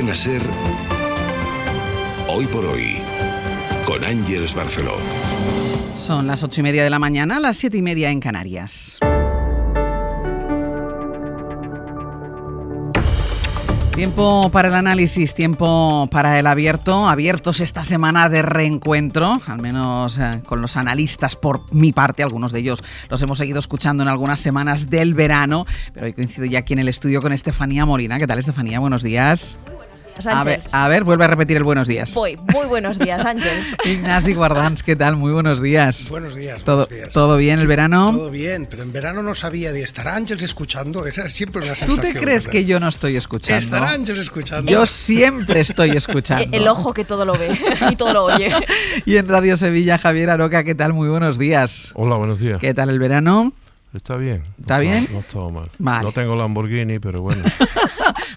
Cadena SER, Hoy por Hoy, con Ángeles Barceló. Son las 8:30 de la mañana, las 7:30 en Canarias. Tiempo para el análisis, tiempo para el abiertos esta semana de reencuentro, al menos con los analistas por mi parte, algunos de ellos los hemos seguido escuchando en algunas semanas del verano, pero hoy coincido ya aquí en el estudio con Estefanía Molina. ¿Qué tal, Estefanía? Buenos días. A ver, vuelve a repetir el buenos días. Muy buenos días, Ángeles. Ignasi Guardans, ¿qué tal? Muy buenos días. Buenos días. ¿Todo bien el verano? Todo bien, pero en verano no sabía de estar Ángeles escuchando. Esa es siempre una sensación. ¿Tú te crees que yo no estoy escuchando? Estar Ángeles escuchando. Yo siempre estoy escuchando. El ojo que todo lo ve y todo lo oye. Y en Radio Sevilla, Javier Aroca, ¿qué tal? Muy buenos días. Hola, buenos días. ¿Qué tal el verano? Está bien. ¿Está bien? No está mal. Vale. No tengo Lamborghini, pero bueno.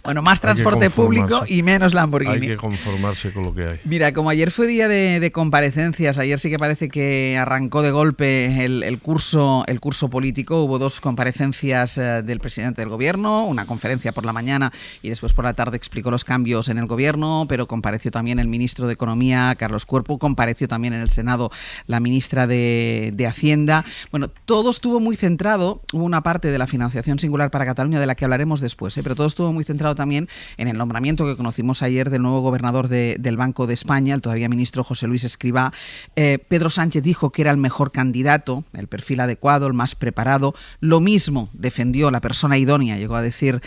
Bueno, más transporte público y menos Lamborghini. Hay que conformarse con lo que hay. Mira, como ayer fue día de comparecencias, ayer sí que parece que arrancó de golpe el curso político. Hubo dos comparecencias del presidente del gobierno, una conferencia por la mañana y después por la tarde explicó los cambios en el gobierno, pero compareció también el ministro de Economía, Carlos Cuerpo, compareció también en el Senado la ministra de Hacienda. Bueno, todo estuvo muy centrado. Hubo una parte de la financiación singular para Cataluña de la que hablaremos después, pero todo estuvo muy centrado también en el nombramiento que conocimos ayer del nuevo gobernador del Banco de España, el todavía ministro José Luis Escrivá. Pedro Sánchez dijo que era el mejor candidato, el perfil adecuado, el más preparado. Lo mismo defendió la persona idónea, llegó a decir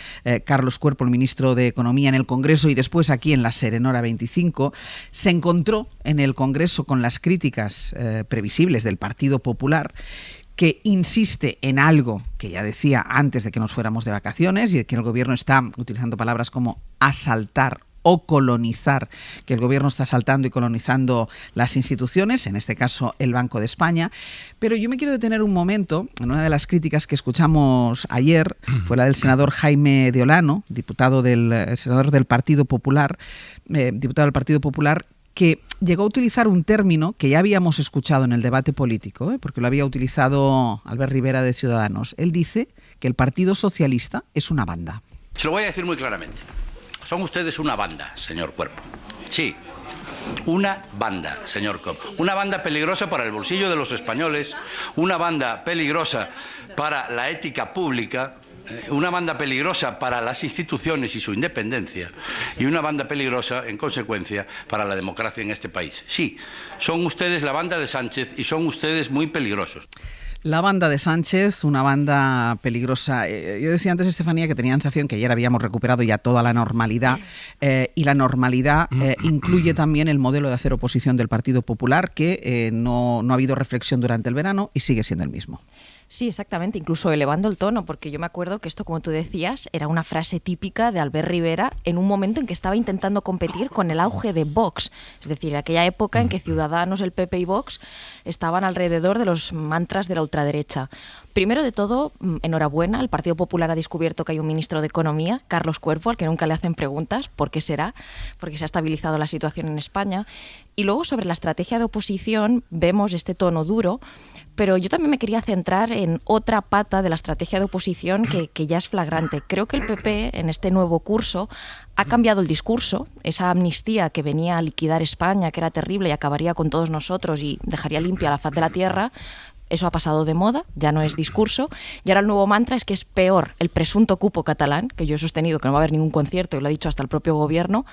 Carlos Cuerpo, el ministro de Economía, en el Congreso y después aquí en la SER, en Hora 25. Se encontró en el Congreso con las críticas previsibles del Partido Popular, que insiste en algo que ya decía antes de que nos fuéramos de vacaciones y que el gobierno está utilizando palabras como asaltar o colonizar, que el gobierno está asaltando y colonizando las instituciones, en este caso el Banco de España. Pero yo me quiero detener un momento en una de las críticas que escuchamos ayer, fue la del senador Jaime de Olano, senador del Partido Popular, que llegó a utilizar un término que ya habíamos escuchado en el debate político, porque lo había utilizado Albert Rivera de Ciudadanos. Él dice que el Partido Socialista es una banda. Se lo voy a decir muy claramente. Son ustedes una banda, señor Cuerpo. Sí, una banda, señor Cuerpo. Una banda peligrosa para el bolsillo de los españoles, una banda peligrosa para la ética pública, una banda peligrosa para las instituciones y su independencia y una banda peligrosa, en consecuencia, para la democracia en este país. Sí, son ustedes la banda de Sánchez y son ustedes muy peligrosos. La banda de Sánchez, una banda peligrosa. Yo decía antes, Estefanía, que tenía la sensación que ayer habíamos recuperado ya toda la normalidad y la normalidad incluye también el modelo de hacer oposición del Partido Popular, que no ha habido reflexión durante el verano y sigue siendo el mismo. Sí, exactamente, incluso elevando el tono, porque yo me acuerdo que esto, como tú decías, era una frase típica de Albert Rivera en un momento en que estaba intentando competir con el auge de Vox, es decir, aquella época en que Ciudadanos, el PP y Vox estaban alrededor de los mantras de la ultraderecha. Primero de todo, enhorabuena, el Partido Popular ha descubierto que hay un ministro de Economía, Carlos Cuerpo, al que nunca le hacen preguntas. ¿Por qué será? Porque se ha estabilizado la situación en España. Y luego, sobre la estrategia de oposición, vemos este tono duro, pero yo también me quería centrar en otra pata de la estrategia de oposición que ya es flagrante. Creo que el PP, en este nuevo curso, ha cambiado el discurso. Esa amnistía que venía a liquidar España, que era terrible y acabaría con todos nosotros y dejaría limpia la faz de la tierra, eso ha pasado de moda, ya no es discurso, y ahora el nuevo mantra es que es peor el presunto cupo catalán, que yo he sostenido que no va a haber ningún concierto, y lo ha dicho hasta el propio gobierno,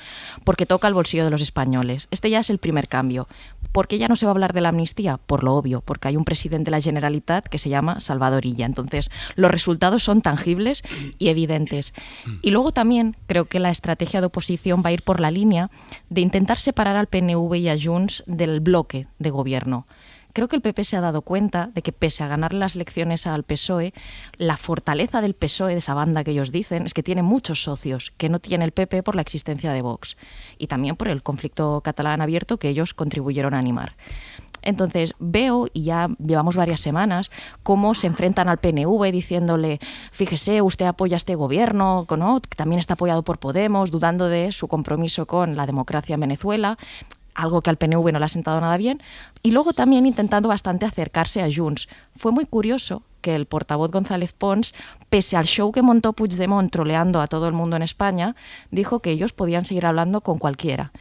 porque toca el bolsillo de los españoles. Este ya es el primer cambio. ¿Por qué ya no se va a hablar de la amnistía? Por lo obvio, porque hay un presidente de la Generalitat que se llama Salvador Illa. Entonces, los resultados son tangibles y evidentes. Y luego también creo que la estrategia de oposición va a ir por la línea de intentar separar al PNV y a Junts del bloque de gobierno. Creo que el PP se ha dado cuenta de que, pese a ganar las elecciones al PSOE, la fortaleza del PSOE, de esa banda que ellos dicen, es que tiene muchos socios que no tiene el PP por la existencia de Vox y también por el conflicto catalán abierto que ellos contribuyeron a animar. Entonces veo, y ya llevamos varias semanas, cómo se enfrentan al PNV diciéndole, fíjese, usted apoya a este gobierno, ¿no?, que también está apoyado por Podemos, dudando de su compromiso con la democracia en Venezuela, algo que al PNV no le ha sentado nada bien, y luego también intentando bastante acercarse a Junts. Fue muy curioso que el portavoz González Pons, pese al show que montó Puigdemont troleando a todo el mundo en España, dijo que ellos podían seguir hablando con cualquiera.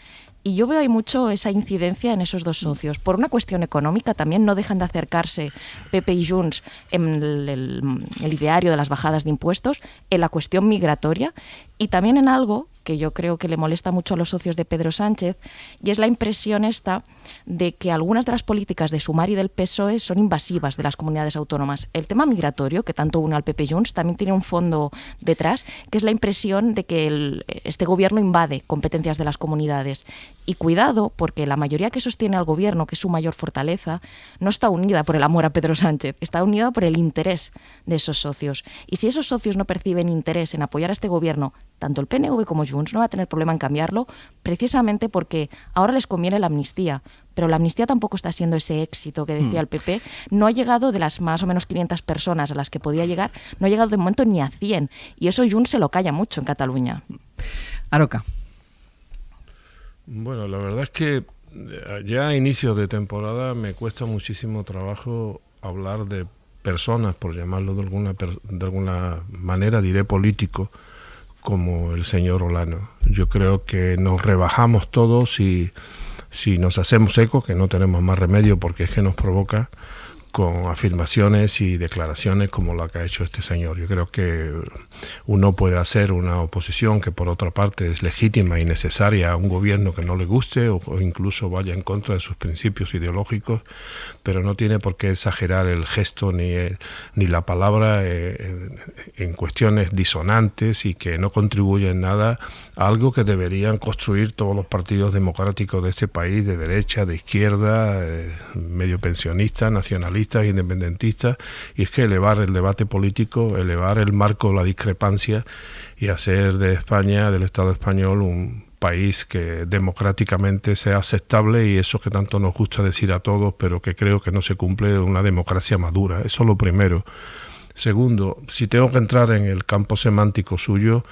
Y yo veo ahí mucho esa incidencia en esos dos socios. Por una cuestión económica también no dejan de acercarse PP y Junts en el ideario de las bajadas de impuestos, en la cuestión migratoria y también en algo que yo creo que le molesta mucho a los socios de Pedro Sánchez, y es la impresión esta de que algunas de las políticas de Sumar y del PSOE son invasivas de las comunidades autónomas. El tema migratorio, que tanto une al PP y Junts, también tiene un fondo detrás, que es la impresión de que este gobierno invade competencias de las comunidades. Y cuidado, porque la mayoría que sostiene al gobierno, que es su mayor fortaleza, no está unida por el amor a Pedro Sánchez, está unida por el interés de esos socios. Y si esos socios no perciben interés en apoyar a este gobierno, tanto el PNV como Junts no va a tener problema en cambiarlo, precisamente porque ahora les conviene la amnistía. Pero la amnistía tampoco está siendo ese éxito que decía el PP. No ha llegado de las más o menos 500 personas a las que podía llegar, no ha llegado de momento ni a 100. Y eso Junts se lo calla mucho en Cataluña. Aroca. Bueno, la verdad es que ya a inicios de temporada me cuesta muchísimo trabajo hablar de personas, por llamarlo de alguna manera, diré político, como el señor Olano. Yo creo que nos rebajamos todos y si nos hacemos eco, que no tenemos más remedio porque es que nos provoca, con afirmaciones y declaraciones como la que ha hecho este señor. Yo creo que uno puede hacer una oposición que por otra parte es legítima y necesaria a un gobierno que no le guste o incluso vaya en contra de sus principios ideológicos, pero no tiene por qué exagerar el gesto ni la palabra en cuestiones disonantes y que no contribuyen en nada a algo que deberían construir todos los partidos democráticos de este país, de derecha, de izquierda, medio pensionista, nacionalista, independentistas, y es que elevar el debate político, elevar el marco, la discrepancia y hacer de España, del Estado español, un país que democráticamente sea aceptable, y eso que tanto nos gusta decir a todos, pero que creo que no se cumple, una democracia madura. Eso es lo primero. Segundo, si tengo que entrar en el campo semántico suyo,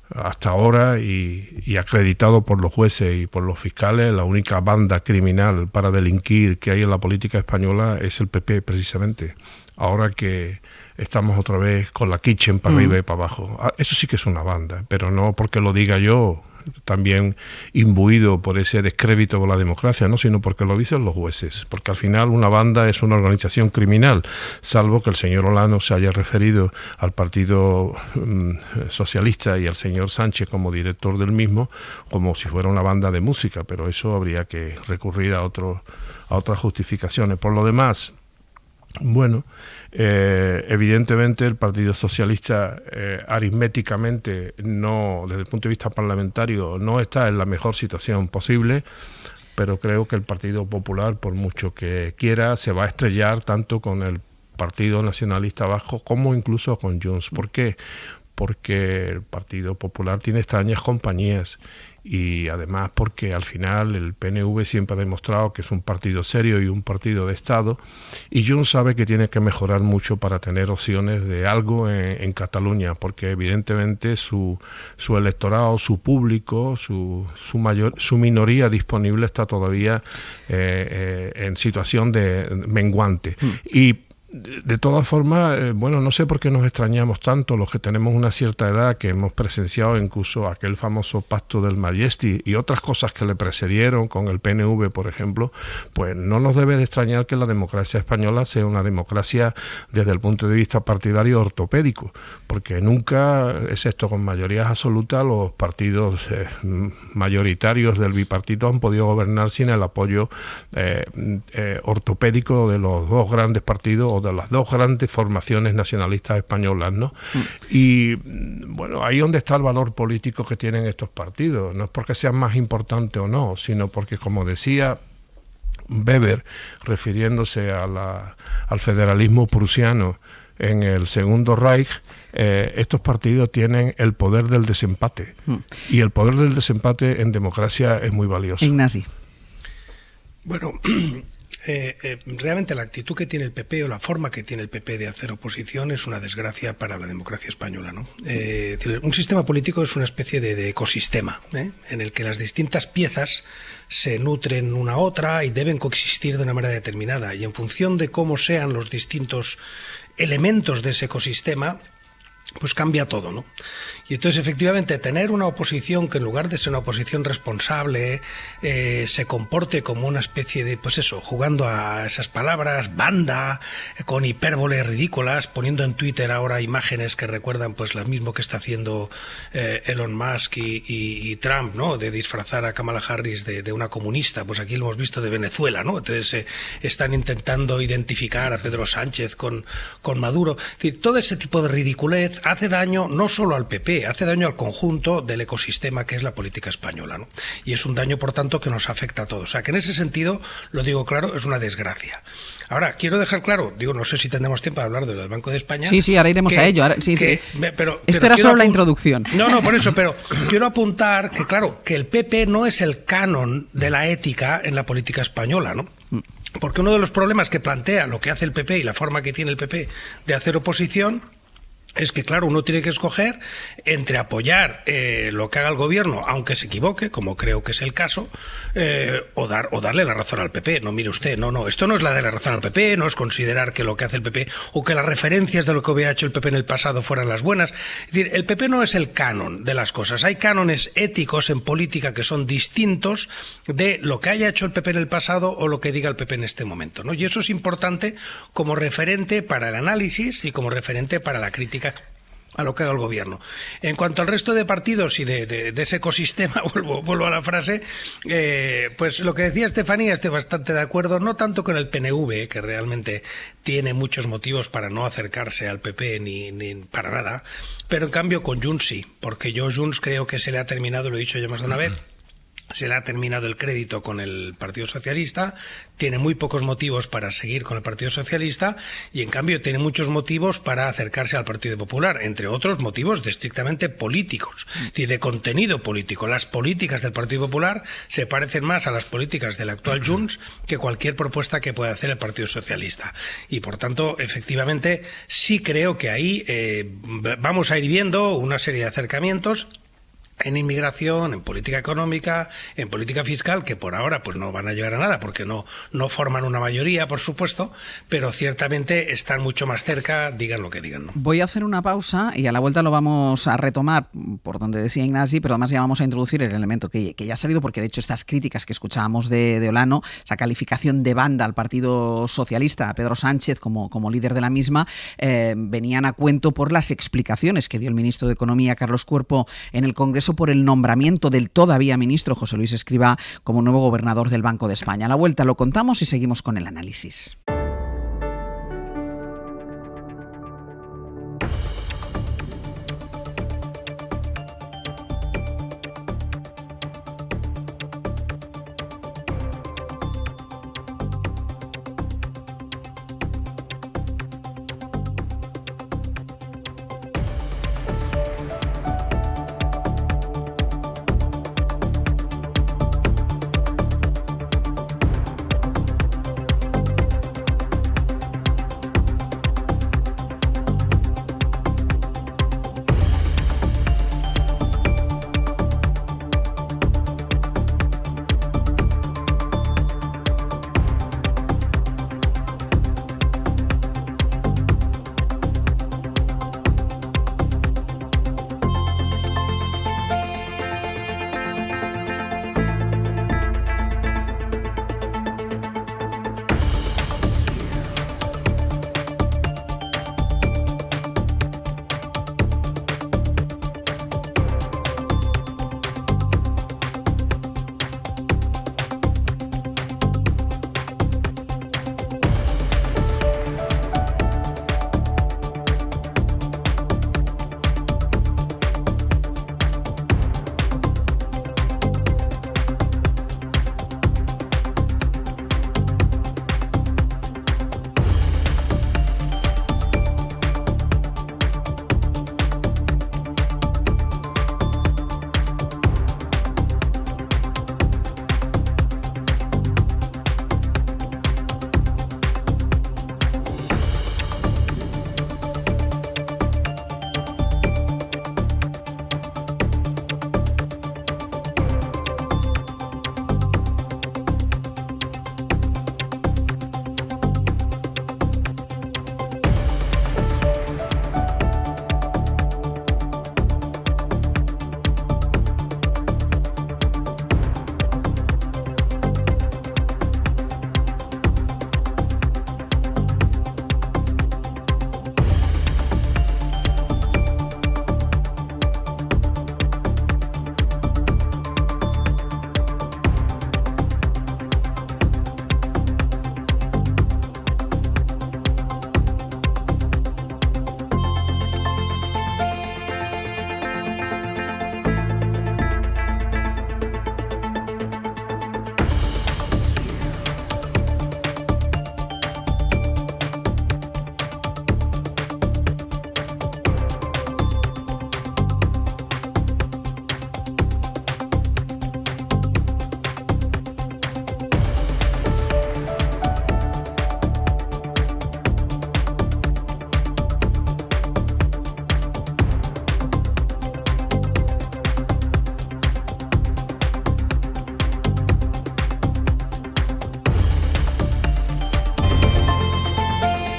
hasta ahora y acreditado por los jueces y por los fiscales, la única banda criminal para delinquir que hay en la política española es el PP, precisamente. Ahora que estamos otra vez con la kitchen para arriba y para abajo. Eso sí que es una banda, pero no porque lo diga yo, también imbuido por ese descrédito de la democracia, no, sino porque lo dicen los jueces, porque al final una banda es una organización criminal, salvo que el señor Olano se haya referido al Partido Socialista y al señor Sánchez como director del mismo como si fuera una banda de música, pero eso habría que recurrir a otras justificaciones. Por lo demás, bueno, evidentemente el Partido Socialista aritméticamente, no, desde el punto de vista parlamentario, no está en la mejor situación posible, pero creo que el Partido Popular, por mucho que quiera, se va a estrellar tanto con el Partido Nacionalista Vasco como incluso con Junts. ¿Por qué? Porque el Partido Popular tiene extrañas compañías y además porque al final el PNV siempre ha demostrado que es un partido serio y un partido de Estado, y Junts sabe que tiene que mejorar mucho para tener opciones de algo en Cataluña, porque evidentemente su electorado, su público, su minoría disponible está todavía en situación de menguante. Y de todas formas, bueno, no sé por qué nos extrañamos tanto los que tenemos una cierta edad, que hemos presenciado incluso aquel famoso pacto del Majestic y otras cosas que le precedieron con el PNV, por ejemplo, pues no nos debe de extrañar que la democracia española sea una democracia desde el punto de vista partidario ortopédico, porque nunca, excepto con mayorías absolutas, los partidos mayoritarios del bipartito han podido gobernar sin el apoyo ortopédico de los dos grandes partidos o de las dos grandes formaciones nacionalistas españolas, ¿no? Y bueno, ahí donde está el valor político que tienen estos partidos. No es porque sean más importantes o no, sino porque, como decía Weber, refiriéndose al federalismo prusiano en el Segundo Reich, estos partidos tienen el poder del desempate. Y el poder del desempate en democracia es muy valioso. Ignasi. Bueno, realmente la actitud que tiene el PP o la forma que tiene el PP de hacer oposición es una desgracia para la democracia española, ¿no? Un sistema político es una especie de ecosistema, en el que las distintas piezas se nutren una a otra y deben coexistir de una manera determinada, y en función de cómo sean los distintos elementos de ese ecosistema, pues cambia todo, ¿no? Y entonces, efectivamente, tener una oposición que en lugar de ser una oposición responsable, se comporte como una especie de, pues eso, jugando a esas palabras, banda, con hipérboles ridículas, poniendo en Twitter ahora imágenes que recuerdan pues lo mismo que está haciendo Elon Musk y Trump, ¿no? De disfrazar a Kamala Harris de una comunista, pues aquí lo hemos visto de Venezuela, ¿no? Entonces están intentando identificar a Pedro Sánchez con Maduro. Es decir, todo ese tipo de ridiculez hace daño no solo al PP, hace daño al conjunto del ecosistema que es la política española, ¿no? Y es un daño, por tanto, que nos afecta a todos. O sea, que en ese sentido, lo digo claro, es una desgracia. Ahora, quiero dejar claro, digo, no sé si tendremos tiempo de hablar de lo del Banco de España. Sí, ahora iremos a ello. Ahora, sí. Esto era solo la introducción. No, por eso, pero quiero apuntar que, claro, que el PP no es el canon de la ética en la política española, ¿no? Porque uno de los problemas que plantea lo que hace el PP y la forma que tiene el PP de hacer oposición es que, claro, uno tiene que escoger entre apoyar lo que haga el gobierno, aunque se equivoque, como creo que es el caso, o darle la razón al PP. No, mire usted, no, esto no es la de la razón al PP, no es considerar que lo que hace el PP o que las referencias de lo que hubiera hecho el PP en el pasado fueran las buenas. Es decir, el PP no es el canon de las cosas. Hay cánones éticos en política que son distintos de lo que haya hecho el PP en el pasado o lo que diga el PP en este momento, ¿no? Y eso es importante como referente para el análisis y como referente para la crítica a lo que haga el gobierno. En cuanto al resto de partidos y de ese ecosistema, vuelvo a la frase, pues lo que decía Estefanía, estoy bastante de acuerdo, no tanto con el PNV, que realmente tiene muchos motivos para no acercarse al PP ni para nada, pero en cambio con Junts sí, porque yo Junts creo que se le ha terminado, lo he dicho ya más de una vez, se le ha terminado el crédito con el Partido Socialista, tiene muy pocos motivos para seguir con el Partido Socialista y en cambio tiene muchos motivos para acercarse al Partido Popular, entre otros motivos estrictamente políticos y de contenido político. Las políticas del Partido Popular se parecen más a las políticas del actual Junts que cualquier propuesta que pueda hacer el Partido Socialista. Y por tanto, efectivamente, sí creo que ahí vamos a ir viendo una serie de acercamientos en inmigración, en política económica, en política fiscal, que por ahora pues no van a llegar a nada, porque no forman una mayoría, por supuesto, pero ciertamente están mucho más cerca, digan lo que digan, ¿no? Voy a hacer una pausa y a la vuelta lo vamos a retomar por donde decía Ignasi, pero además ya vamos a introducir el elemento que ya ha salido, porque de hecho estas críticas que escuchábamos de Olano, esa calificación de banda al Partido Socialista, a Pedro Sánchez como líder de la misma, venían a cuento por las explicaciones que dio el ministro de Economía, Carlos Cuerpo, en el Congreso por el nombramiento del todavía ministro José Luis Escrivá como nuevo gobernador del Banco de España. A la vuelta lo contamos y seguimos con el análisis.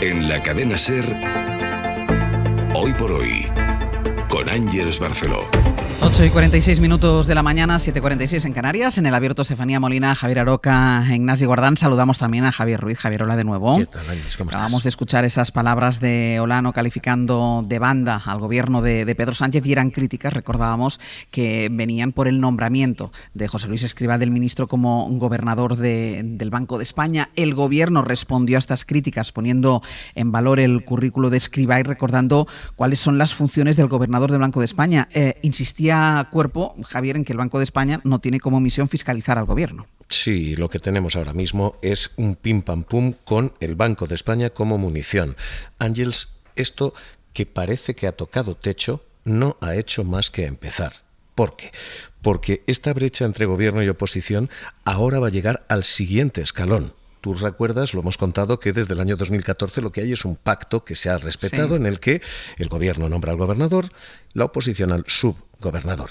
En la cadena SER, Hoy por Hoy, con Ángeles Barceló. 8:46 de la mañana, 7:46 en Canarias. En el abierto, Estefanía Molina, Javier Aroca, Ignasi Guardán. Saludamos también a Javier Ruiz. Javier, hola de nuevo. ¿Qué tal, Ángeles? ¿Cómo estás? Acabamos de escuchar esas palabras de Olano calificando de banda al gobierno de Pedro Sánchez, y eran críticas, recordábamos, que venían por el nombramiento de José Luis Escrivá del ministro como gobernador del Banco de España. El gobierno respondió a estas críticas poniendo en valor el currículo de Escrivá y recordando cuáles son las funciones del gobernador del Banco de España. Insistía Cuerpo, Javier, en que el Banco de España no tiene como misión fiscalizar al gobierno. Sí, lo que tenemos ahora mismo es un pim pam pum con el Banco de España como munición. Ángeles, esto que parece que ha tocado techo no ha hecho más que empezar. ¿Por qué? Porque esta brecha entre gobierno y oposición ahora va a llegar al siguiente escalón. Tú recuerdas, lo hemos contado, que desde el año 2014 lo que hay es un pacto que se ha respetado, sí, en el que el gobierno nombra al gobernador, la oposición al subgobernador.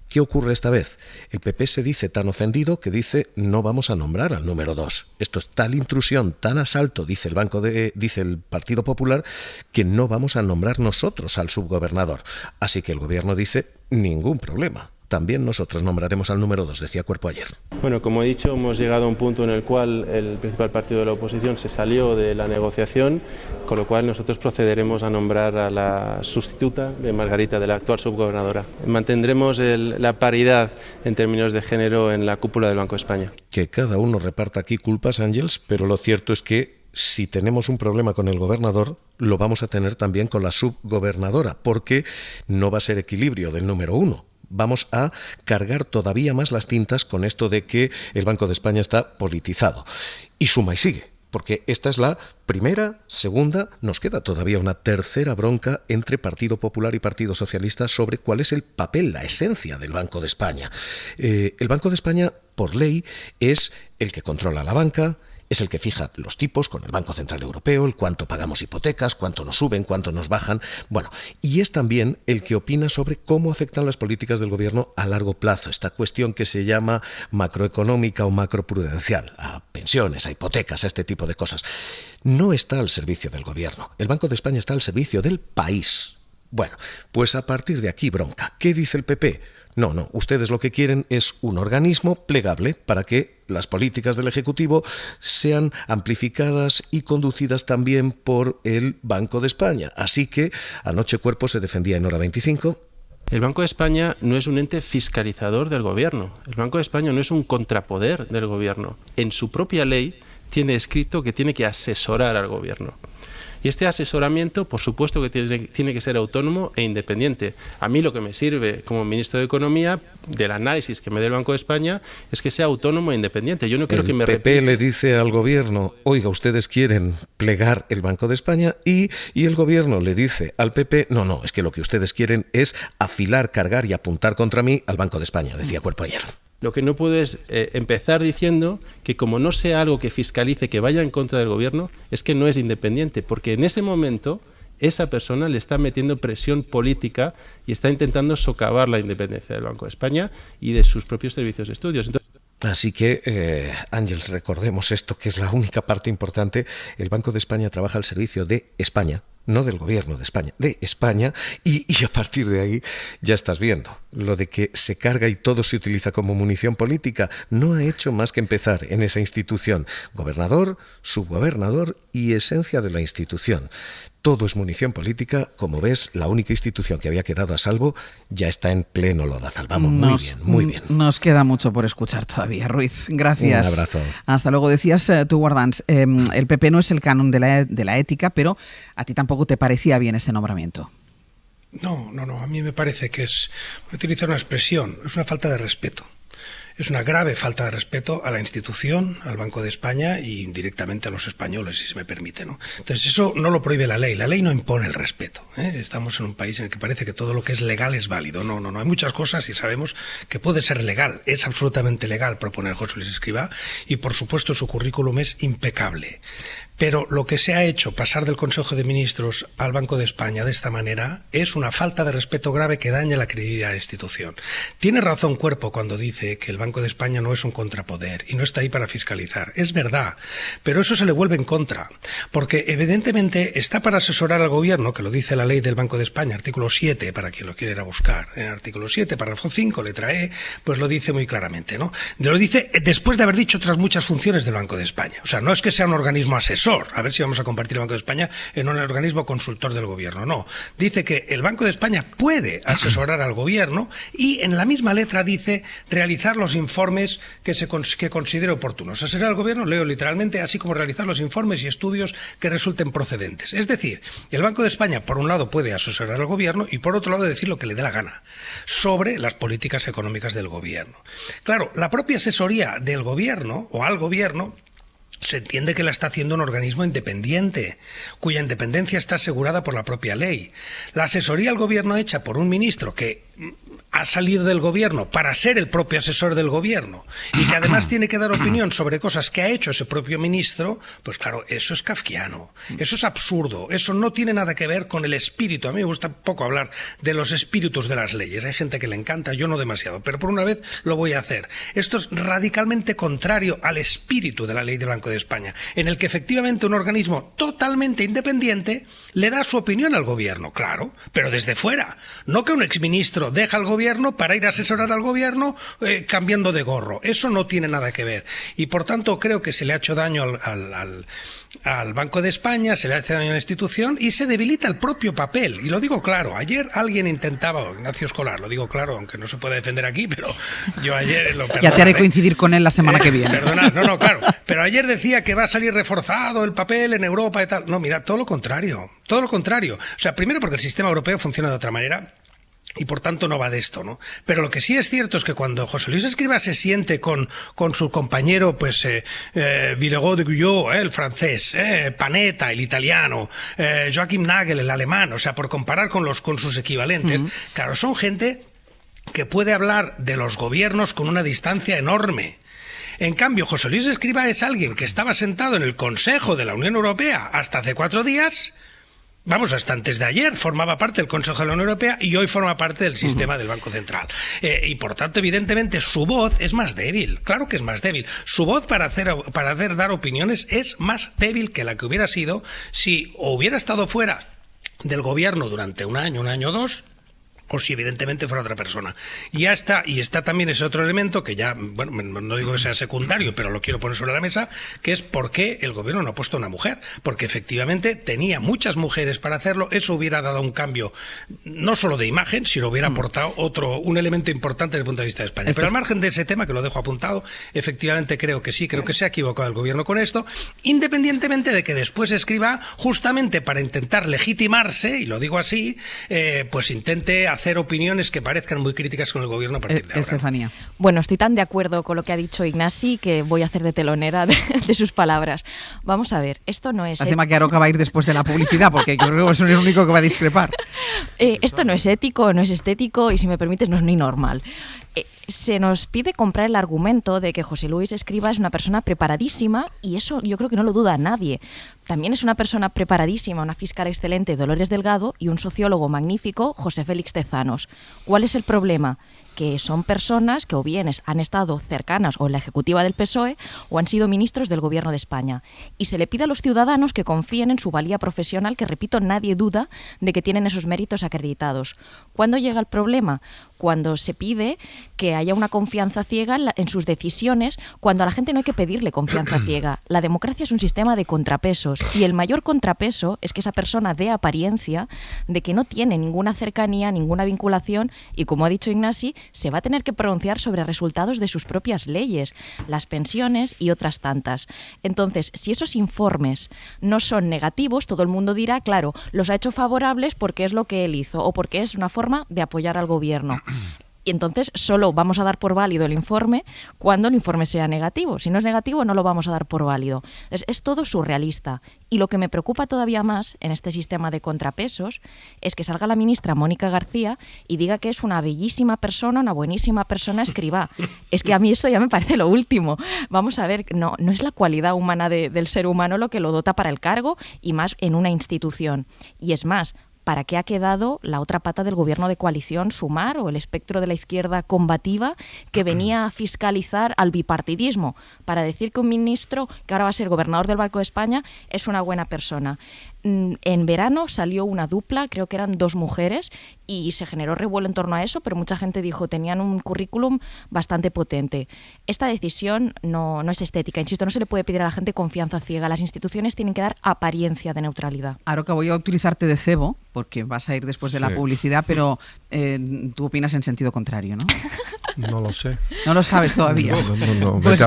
¿Qué ocurre esta vez? El PP se dice tan ofendido que dice no vamos a nombrar al número 2. Esto es tal intrusión, tan asalto, dice el Partido Popular, que no vamos a nombrar nosotros al subgobernador. Así que el gobierno dice ningún problema. También nosotros nombraremos al número 2, decía Cuerpo ayer. Bueno, como he dicho, hemos llegado a un punto en el cual el principal partido de la oposición se salió de la negociación, con lo cual nosotros procederemos a nombrar a la sustituta de Margarita, de la actual subgobernadora. Mantendremos la paridad en términos de género en la cúpula del Banco de España. Que cada uno reparta aquí culpas, Ángeles, pero lo cierto es que si tenemos un problema con el gobernador, lo vamos a tener también con la subgobernadora, porque no va a ser equilibrio del número 1. Vamos a cargar todavía más las tintas con esto de que el Banco de España está politizado. Y suma y sigue, porque esta es la primera, segunda, nos queda todavía una tercera bronca entre Partido Popular y Partido Socialista sobre cuál es el papel, la esencia del Banco de España. El Banco de España, por ley, es el que controla la banca, es el que fija los tipos con el Banco Central Europeo, el cuánto pagamos hipotecas, cuánto nos suben, cuánto nos bajan. Bueno, y es también el que opina sobre cómo afectan las políticas del gobierno a largo plazo. Esta cuestión que se llama macroeconómica o macroprudencial, a pensiones, a hipotecas, a este tipo de cosas. No está al servicio del gobierno. El Banco de España está al servicio del país. Bueno, pues a partir de aquí bronca. ¿Qué dice el PP? No, ustedes lo que quieren es un organismo plegable para que las políticas del Ejecutivo sean amplificadas y conducidas también por el Banco de España. Así que anoche Cuerpo se defendía en Hora 25. El Banco de España no es un ente fiscalizador del gobierno. El Banco de España no es un contrapoder del gobierno. En su propia ley tiene escrito que tiene que asesorar al gobierno. Y este asesoramiento, por supuesto que tiene que ser autónomo e independiente. A mí lo que me sirve como ministro de Economía, del análisis que me dé el Banco de España, es que sea autónomo e independiente. Yo no quiero que me repita. El PP le dice al gobierno, oiga, ustedes quieren plegar el Banco de España, y el gobierno le dice al PP, no, es que lo que ustedes quieren es afilar, cargar y apuntar contra mí al Banco de España, decía Cuerpo ayer. Lo que no puedo es empezar diciendo que como no sea algo que fiscalice, que vaya en contra del gobierno, es que no es independiente, porque en ese momento esa persona le está metiendo presión política y está intentando socavar la independencia del Banco de España y de sus propios servicios de estudios. Así que, Ángeles, recordemos esto, que es la única parte importante. El Banco de España trabaja al servicio de España, no del gobierno de España, de España, y a partir de ahí ya estás viendo. Lo de que se carga y todo se utiliza como munición política no ha hecho más que empezar en esa institución. Gobernador, subgobernador y esencia de la institución. Todo es munición política. Como ves, la única institución que había quedado a salvo ya está en pleno lodazal. Vamos, muy bien. Nos queda mucho por escuchar todavía, Ruiz. Gracias. Un abrazo. Hasta luego. Decías tú, Guardans, el PP no es el canon de la ética, pero a ti tampoco te parecía bien este nombramiento. No. A mí me parece que voy a utilizar una expresión, es una falta de respeto. Es una grave falta de respeto a la institución, al Banco de España y directamente a los españoles, si se me permite, ¿no? Entonces eso no lo prohíbe la ley no impone el respeto, ¿eh? Estamos en un país en el que parece que todo lo que es legal es válido. No, hay muchas cosas y sabemos que puede ser legal, es absolutamente legal proponer José Luis Escrivá y por supuesto su currículum es impecable. Pero lo que se ha hecho, pasar del Consejo de Ministros al Banco de España de esta manera, es una falta de respeto grave que daña la credibilidad de la institución. Tiene razón Cuerpo cuando dice que el Banco de España no es un contrapoder y no está ahí para fiscalizar. Es verdad, pero eso se le vuelve en contra, porque evidentemente está para asesorar al gobierno, que lo dice la ley del Banco de España, artículo 7, para quien lo quiera ir a buscar. En el artículo 7, párrafo 5, letra E, pues lo dice muy claramente, ¿no? Lo dice después de haber dicho otras muchas funciones del Banco de España. O sea, no es que sea un organismo asesor, a ver si vamos a convertir el Banco de España en un organismo consultor del gobierno. No, dice que el Banco de España puede asesorar al gobierno y en la misma letra dice realizar los informes que considere oportunos. Asesorar al gobierno, leo literalmente, así como realizar los informes y estudios que resulten procedentes. Es decir, el Banco de España, por un lado, puede asesorar al gobierno y por otro lado decir lo que le dé la gana sobre las políticas económicas del gobierno. Claro, la propia asesoría del gobierno o al gobierno se entiende que la está haciendo un organismo independiente, cuya independencia está asegurada por la propia ley. La asesoría al gobierno hecha por un ministro que ha salido del gobierno para ser el propio asesor del gobierno y que además tiene que dar opinión sobre cosas que ha hecho ese propio ministro, pues claro, eso es kafkiano, eso es absurdo, eso no tiene nada que ver con el espíritu. A mí me gusta poco hablar de los espíritus de las leyes, hay gente que le encanta, yo no demasiado, pero por una vez lo voy a hacer. Esto es radicalmente contrario al espíritu de la ley del Banco de España, en el que efectivamente un organismo totalmente independiente le da su opinión al gobierno, claro, pero desde fuera, no que un exministro deja al gobierno para ir a asesorar al gobierno cambiando de gorro. Eso no tiene nada que ver. Y por tanto creo que se le ha hecho daño al Banco de España, se le hace daño a la institución y se debilita el propio papel. Y lo digo claro, ayer alguien intentaba, Ignacio Escolar, lo digo claro, aunque no se puede defender aquí, pero yo ayer lo Ya te haré coincidir con él la semana que viene. Perdonad, no, claro. Pero ayer decía que va a salir reforzado el papel en Europa y tal. No, mira, todo lo contrario. Todo lo contrario. O sea, primero porque el sistema europeo funciona de otra manera. Y por tanto no va de esto, ¿no? Pero lo que sí es cierto es que cuando José Luis Escrivá se siente con su compañero, pues, Villegot de Guyot, el francés, Panetta, el italiano, Joachim Nagel, el alemán, o sea, por comparar con sus equivalentes, claro, son gente que puede hablar de los gobiernos con una distancia enorme. En cambio, José Luis Escrivá es alguien que estaba sentado en el Consejo de la Unión Europea hasta hace 4 días. Vamos, hasta antes de ayer formaba parte del Consejo de la Unión Europea y hoy forma parte del sistema del Banco Central. Y por tanto, evidentemente, su voz es más débil. Claro que es más débil. Su voz para dar opiniones es más débil que la que hubiera sido si hubiera estado fuera del gobierno durante un año o 2, o si evidentemente fuera otra persona. Y ya está, y está también ese otro elemento que ya, bueno, no digo que sea secundario, pero lo quiero poner sobre la mesa, que es por qué el gobierno no ha puesto una mujer, porque efectivamente tenía muchas mujeres para hacerlo, eso hubiera dado un cambio no solo de imagen, sino hubiera aportado un elemento importante desde el punto de vista de España. Pero al margen de ese tema, que lo dejo apuntado, efectivamente creo que sí, creo que se ha equivocado el gobierno con esto, independientemente de que después Escrivá, justamente para intentar legitimarse, y lo digo así, pues intente hacer opiniones que parezcan muy críticas con el gobierno a partir de ahora. Estefanía. Bueno, estoy tan de acuerdo con lo que ha dicho Ignasi que voy a hacer de telonera de sus palabras. Vamos a ver, esto no es... Lástima que Aroca va a ir después de la publicidad, porque yo creo que es el único que va a discrepar. Esto no es ético, no es estético y, si me permites, no es ni normal. Se nos pide comprar el argumento de que José Luis Escrivá es una persona preparadísima y eso yo creo que no lo duda nadie. También es una persona preparadísima, una fiscal excelente, Dolores Delgado, y un sociólogo magnífico, José Félix Tezanos. ¿Cuál es el problema? Que son personas que o bien han estado cercanas o en la ejecutiva del PSOE o han sido ministros del Gobierno de España. Y se le pide a los ciudadanos que confíen en su valía profesional, que, repito, nadie duda de que tienen esos méritos acreditados. ¿Cuándo llega el problema? Cuando se pide que haya una confianza ciega en sus decisiones, cuando a la gente no hay que pedirle confianza ciega. La democracia es un sistema de contrapesos y el mayor contrapeso es que esa persona dé apariencia de que no tiene ninguna cercanía, ninguna vinculación y, como ha dicho Ignasi, se va a tener que pronunciar sobre resultados de sus propias leyes, las pensiones y otras tantas. Entonces, si esos informes no son negativos, todo el mundo dirá, claro, los ha hecho favorables porque es lo que él hizo o porque es una forma de apoyar al gobierno. Y entonces solo vamos a dar por válido el informe cuando el informe sea negativo. Si no es negativo, no lo vamos a dar por válido. Entonces, es todo surrealista. Y lo que me preocupa todavía más en este sistema de contrapesos es que salga la ministra Mónica García y diga que es una bellísima persona, una buenísima persona escribá. Es que a mí esto ya me parece lo último. Vamos a ver, no es la cualidad humana del ser humano lo que lo dota para el cargo y más en una institución. Y es más, ¿para qué ha quedado la otra pata del gobierno de coalición, Sumar, o el espectro de la izquierda combativa que venía a fiscalizar al bipartidismo? Para decir que un ministro, que ahora va a ser gobernador del Banco de España, es una buena persona. En verano salió una dupla, creo que eran 2 mujeres, y se generó revuelo en torno a eso, pero mucha gente dijo tenían un currículum bastante potente. Esta decisión no es estética, insisto, no se le puede pedir a la gente confianza ciega. Las instituciones tienen que dar apariencia de neutralidad. Aroca, voy a utilizarte de cebo, porque vas a ir después de la publicidad, pero tú opinas en sentido contrario, ¿no? No lo sé. No lo sabes todavía. No. Pues, vete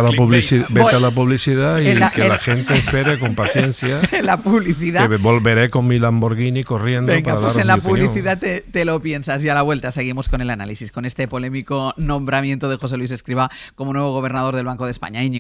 a la publicidad y que la gente espere con paciencia. En la publicidad. Que volveré con mi Lamborghini corriendo. Venga, para pues daros en la mi opinión. publicidad te lo piensas y a la vuelta seguimos con el análisis, con este polémico nombramiento de José Luis Escrivá como nuevo gobernador del Banco de España. Íñigo.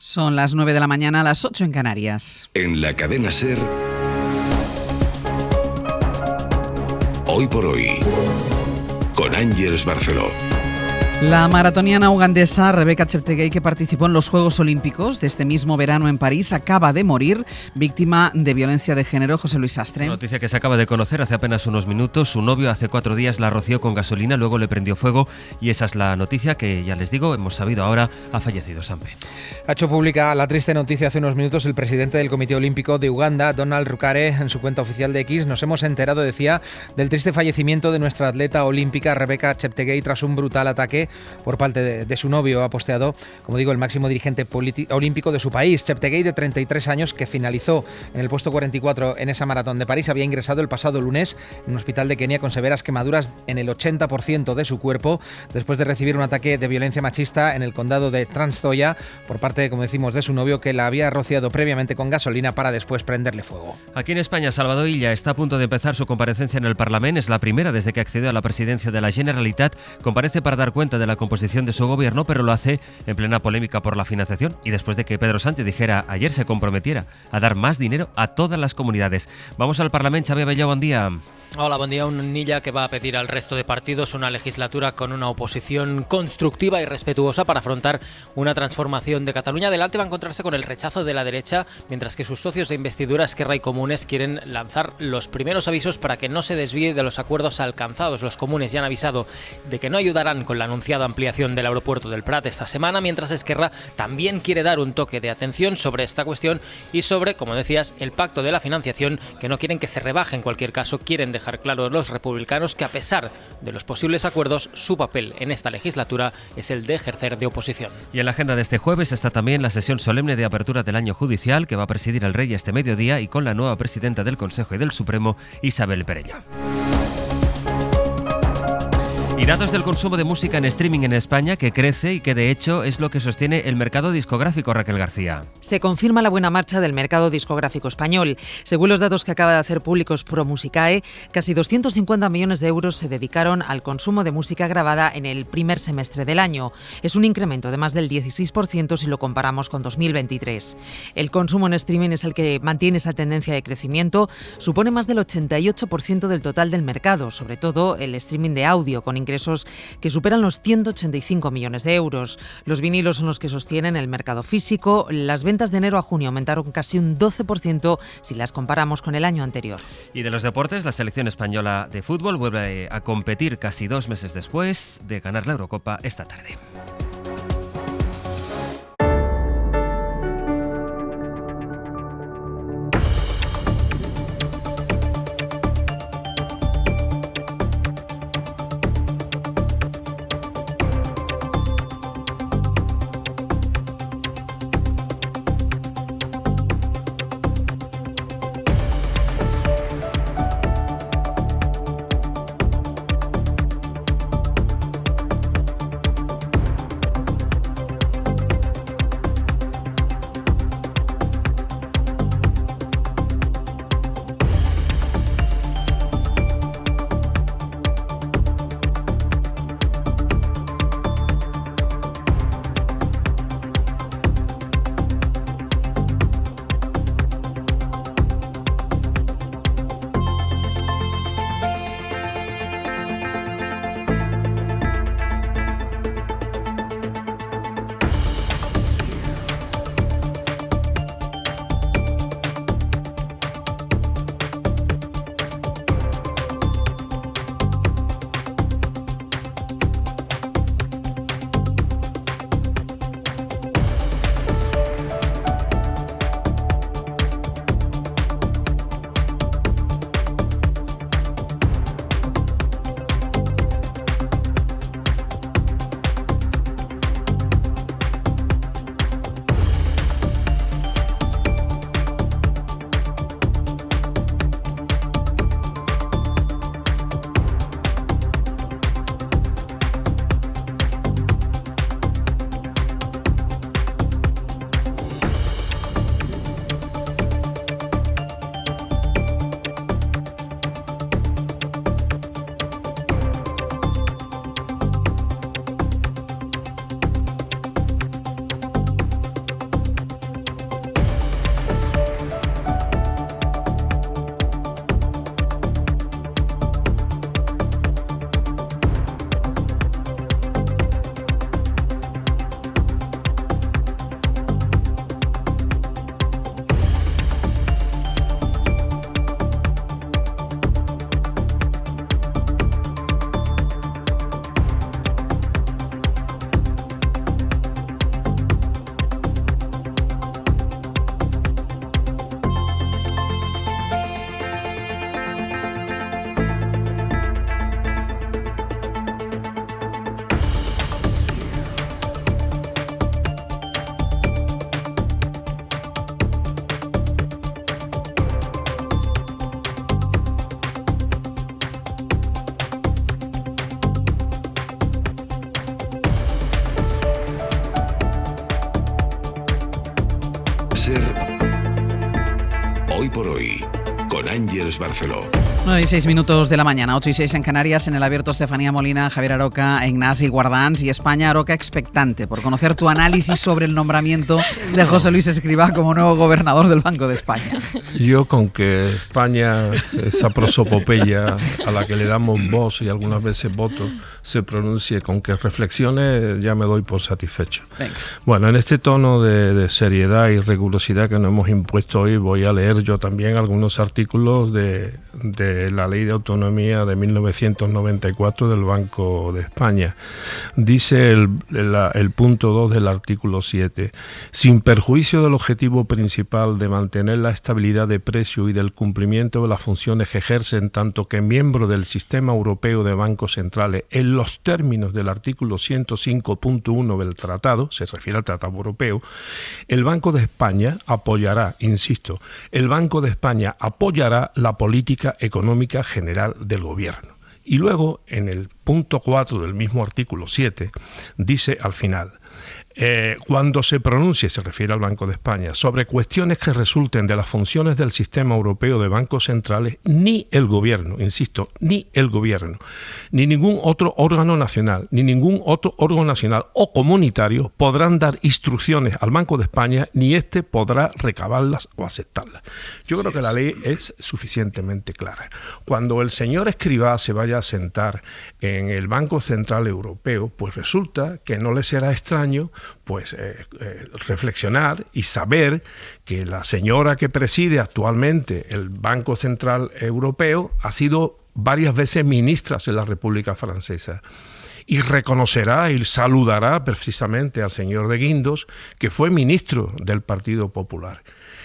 Son las 9 de la mañana, las 8 en Canarias. En la cadena SER, Hoy por Hoy, con Ángeles Barceló. La maratoniana ugandesa Rebecca Cheptegei, que participó en los Juegos Olímpicos de este mismo verano en París, acaba de morir víctima de violencia de género. José Luis Sastre. Noticia que se acaba de conocer hace apenas unos minutos. Su novio hace 4 días la roció con gasolina, luego le prendió fuego y esa es la noticia que, ya les digo, hemos sabido ahora, ha fallecido Sampe. Ha hecho pública la triste noticia hace unos minutos el presidente del Comité Olímpico de Uganda, Donald Rukare, en su cuenta oficial de X. Nos hemos enterado, decía, del triste fallecimiento de nuestra atleta olímpica Rebecca Cheptegei tras un brutal ataque por parte de su novio. Ha posteado, como digo, el máximo dirigente olímpico de su país. Cheptegei, de 33 años, que finalizó en el puesto 44 en esa maratón de París, había ingresado el pasado lunes en un hospital de Kenia con severas quemaduras en el 80% de su cuerpo, después de recibir un ataque de violencia machista en el condado de Trans-Nzoia por parte, como decimos, de su novio, que la había rociado previamente con gasolina para después prenderle fuego. Aquí en España, Salvador Illa está a punto de empezar su comparecencia en el Parlamento. Es la primera desde que accedió a la presidencia de la Generalitat. Comparece para dar cuenta de la composición de su gobierno, pero lo hace en plena polémica por la financiación y después de que Pedro Sánchez dijera ayer, se comprometiera a dar más dinero a todas las comunidades. Vamos al Parlamento. Xavier Abelló, buen día. Hola, buen día. Un Illa que va a pedir al resto de partidos una legislatura con una oposición constructiva y respetuosa para afrontar una transformación de Cataluña. Adelante va a encontrarse con el rechazo de la derecha, mientras que sus socios de investidura, Esquerra y Comunes, quieren lanzar los primeros avisos para que no se desvíe de los acuerdos alcanzados. Los Comunes ya han avisado de que no ayudarán con la anunciada ampliación del aeropuerto del Prat esta semana, mientras Esquerra también quiere dar un toque de atención sobre esta cuestión y sobre, como decías, el pacto de la financiación, que no quieren que se rebaje. En cualquier caso, quieren dejar claro a los republicanos que, a pesar de los posibles acuerdos, su papel en esta legislatura es el de ejercer de oposición. Y en la agenda de este jueves está también la sesión solemne de apertura del año judicial, que va a presidir el Rey este mediodía, y con la nueva presidenta del Consejo y del Supremo, Isabel Perella. Y datos del consumo de música en streaming en España, que crece y que de hecho es lo que sostiene el mercado discográfico. Raquel García. Se confirma la buena marcha del mercado discográfico español. Según los datos que acaba de hacer públicos ProMusicae, casi 250 millones de euros se dedicaron al consumo de música grabada en el primer semestre del año. Es un incremento de más del 16% si lo comparamos con 2023. El consumo en streaming es el que mantiene esa tendencia de crecimiento. Supone más del 88% del total del mercado, sobre todo el streaming de audio, con ingresos que superan los 185 millones de euros. Los vinilos son los que sostienen el mercado físico. Las ventas de enero a junio aumentaron casi un 12% si las comparamos con el año anterior. Y de los deportes, la selección española de fútbol vuelve a competir casi 2 meses después de ganar la Eurocopa esta tarde. por hoy, con Ángeles Barceló. 9:06 de la mañana, 8:06 en Canarias. En el abierto, Estefanía Molina, Javier Aroca, Ignasi Guardans y España Aroca expectante por conocer tu análisis sobre el nombramiento de José Luis Escrivá como nuevo gobernador del Banco de España. Yo con que España, esa prosopopeya a la que le damos voz y algunas veces voto, se pronuncie, con que reflexione, ya me doy por satisfecho. Venga. Bueno, en este tono de seriedad y rigurosidad que nos hemos impuesto hoy, voy a leer yo también algunos artículos de la Ley de Autonomía de 1994 del Banco de España. Dice el punto 2 del artículo 7: sin perjuicio del objetivo principal de mantener la estabilidad de precio y del cumplimiento de las funciones que ejercen tanto que miembro del Sistema Europeo de Bancos Centrales en los términos del artículo 105.1 del Tratado, se refiere al Tratado Europeo, el Banco de España apoyará, insisto, el Banco de España apoyará la política económica general del Gobierno. Y luego, en el punto 4 del mismo artículo 7, dice al final: cuando se pronuncie, se refiere al Banco de España, sobre cuestiones que resulten de las funciones del Sistema Europeo de Bancos Centrales, ni el Gobierno, insisto, ni el Gobierno, ni ningún otro órgano nacional, ni ningún otro órgano nacional o comunitario podrán dar instrucciones al Banco de España, ni éste podrá recabarlas o aceptarlas. Yo creo que la ley es suficientemente clara. Cuando el señor Escrivá se vaya a sentar en el Banco Central Europeo, pues resulta que no le será extraño reflexionar y saber que la señora que preside actualmente el Banco Central Europeo ha sido varias veces ministra en la República Francesa. Y reconocerá y saludará precisamente al señor de Guindos, que fue ministro del Partido Popular.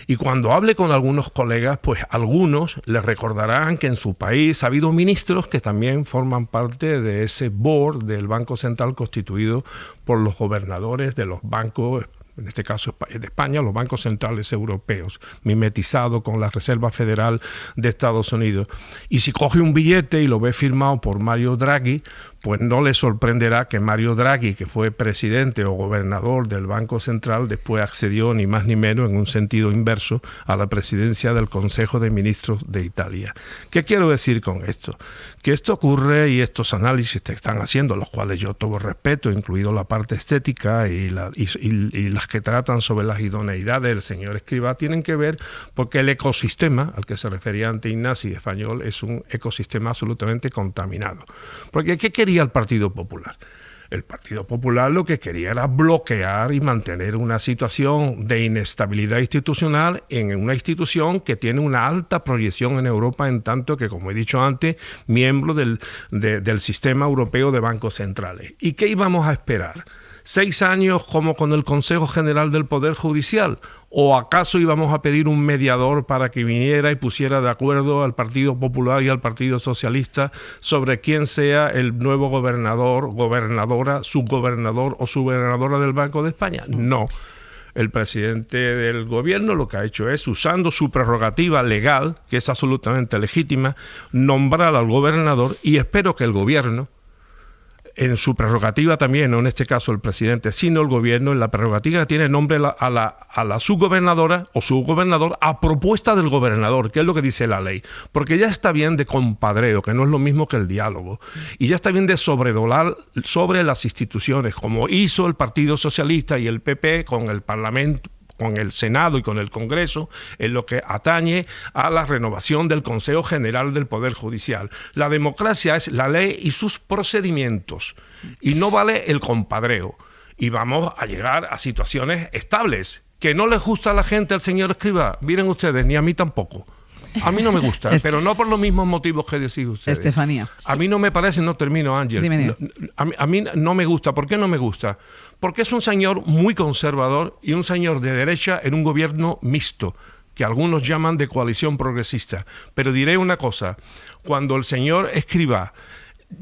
Y cuando hable con algunos colegas, pues algunos les recordarán que en su país ha habido ministros que también forman parte de ese board del Banco Central constituido por los gobernadores de los bancos, en este caso de España, los bancos centrales europeos, mimetizado con la Reserva Federal de Estados Unidos. Y si coge un billete y lo ve firmado por Mario Draghi, pues no le sorprenderá que Mario Draghi, que fue presidente o gobernador del Banco Central, después accedió ni más ni menos en un sentido inverso a la presidencia del Consejo de Ministros de Italia. ¿Qué quiero decir con esto? Que esto ocurre y estos análisis que están haciendo, los cuales yo todo respeto, incluido la parte estética y las que tratan sobre las idoneidades del señor Escrivá, tienen que ver porque el ecosistema al que se refería ante Ignasi español es un ecosistema absolutamente contaminado. Porque ¿qué quería el Partido Popular? El Partido Popular lo que quería era bloquear y mantener una situación de inestabilidad institucional en una institución que tiene una alta proyección en Europa, en tanto que, como he dicho antes, miembro del Sistema Europeo de Bancos Centrales. ¿Y qué íbamos a esperar? ¿6 años como con el Consejo General del Poder Judicial? ¿O acaso íbamos a pedir un mediador para que viniera y pusiera de acuerdo al Partido Popular y al Partido Socialista sobre quién sea el nuevo gobernador, gobernadora, subgobernador o subgobernadora del Banco de España? No. El presidente del gobierno lo que ha hecho es, usando su prerrogativa legal, que es absolutamente legítima, nombrar al gobernador, y espero que el gobierno, en su prerrogativa también, no en este caso el presidente, sino el gobierno, en la prerrogativa que tiene nombre a la subgobernadora o subgobernador a propuesta del gobernador, que es lo que dice la ley. Porque ya está bien de compadreo, que no es lo mismo que el diálogo, y ya está bien de sobredolar sobre las instituciones, como hizo el Partido Socialista y el PP con el Parlamento, con el Senado y con el Congreso, en lo que atañe a la renovación del Consejo General del Poder Judicial. La democracia es la ley y sus procedimientos, y no vale el compadreo. Y vamos a llegar a situaciones estables. Que no les gusta a la gente al señor Escrivá, miren ustedes, ni a mí tampoco. A mí no me gusta, pero no por los mismos motivos que decís ustedes. Estefanía. A mí no me parece, no termino, Ángel. Dime. A mí no me gusta. ¿Por qué no me gusta? Porque es un señor muy conservador y un señor de derecha en un gobierno mixto, que algunos llaman de coalición progresista. Pero diré una cosa, cuando el señor Escrivá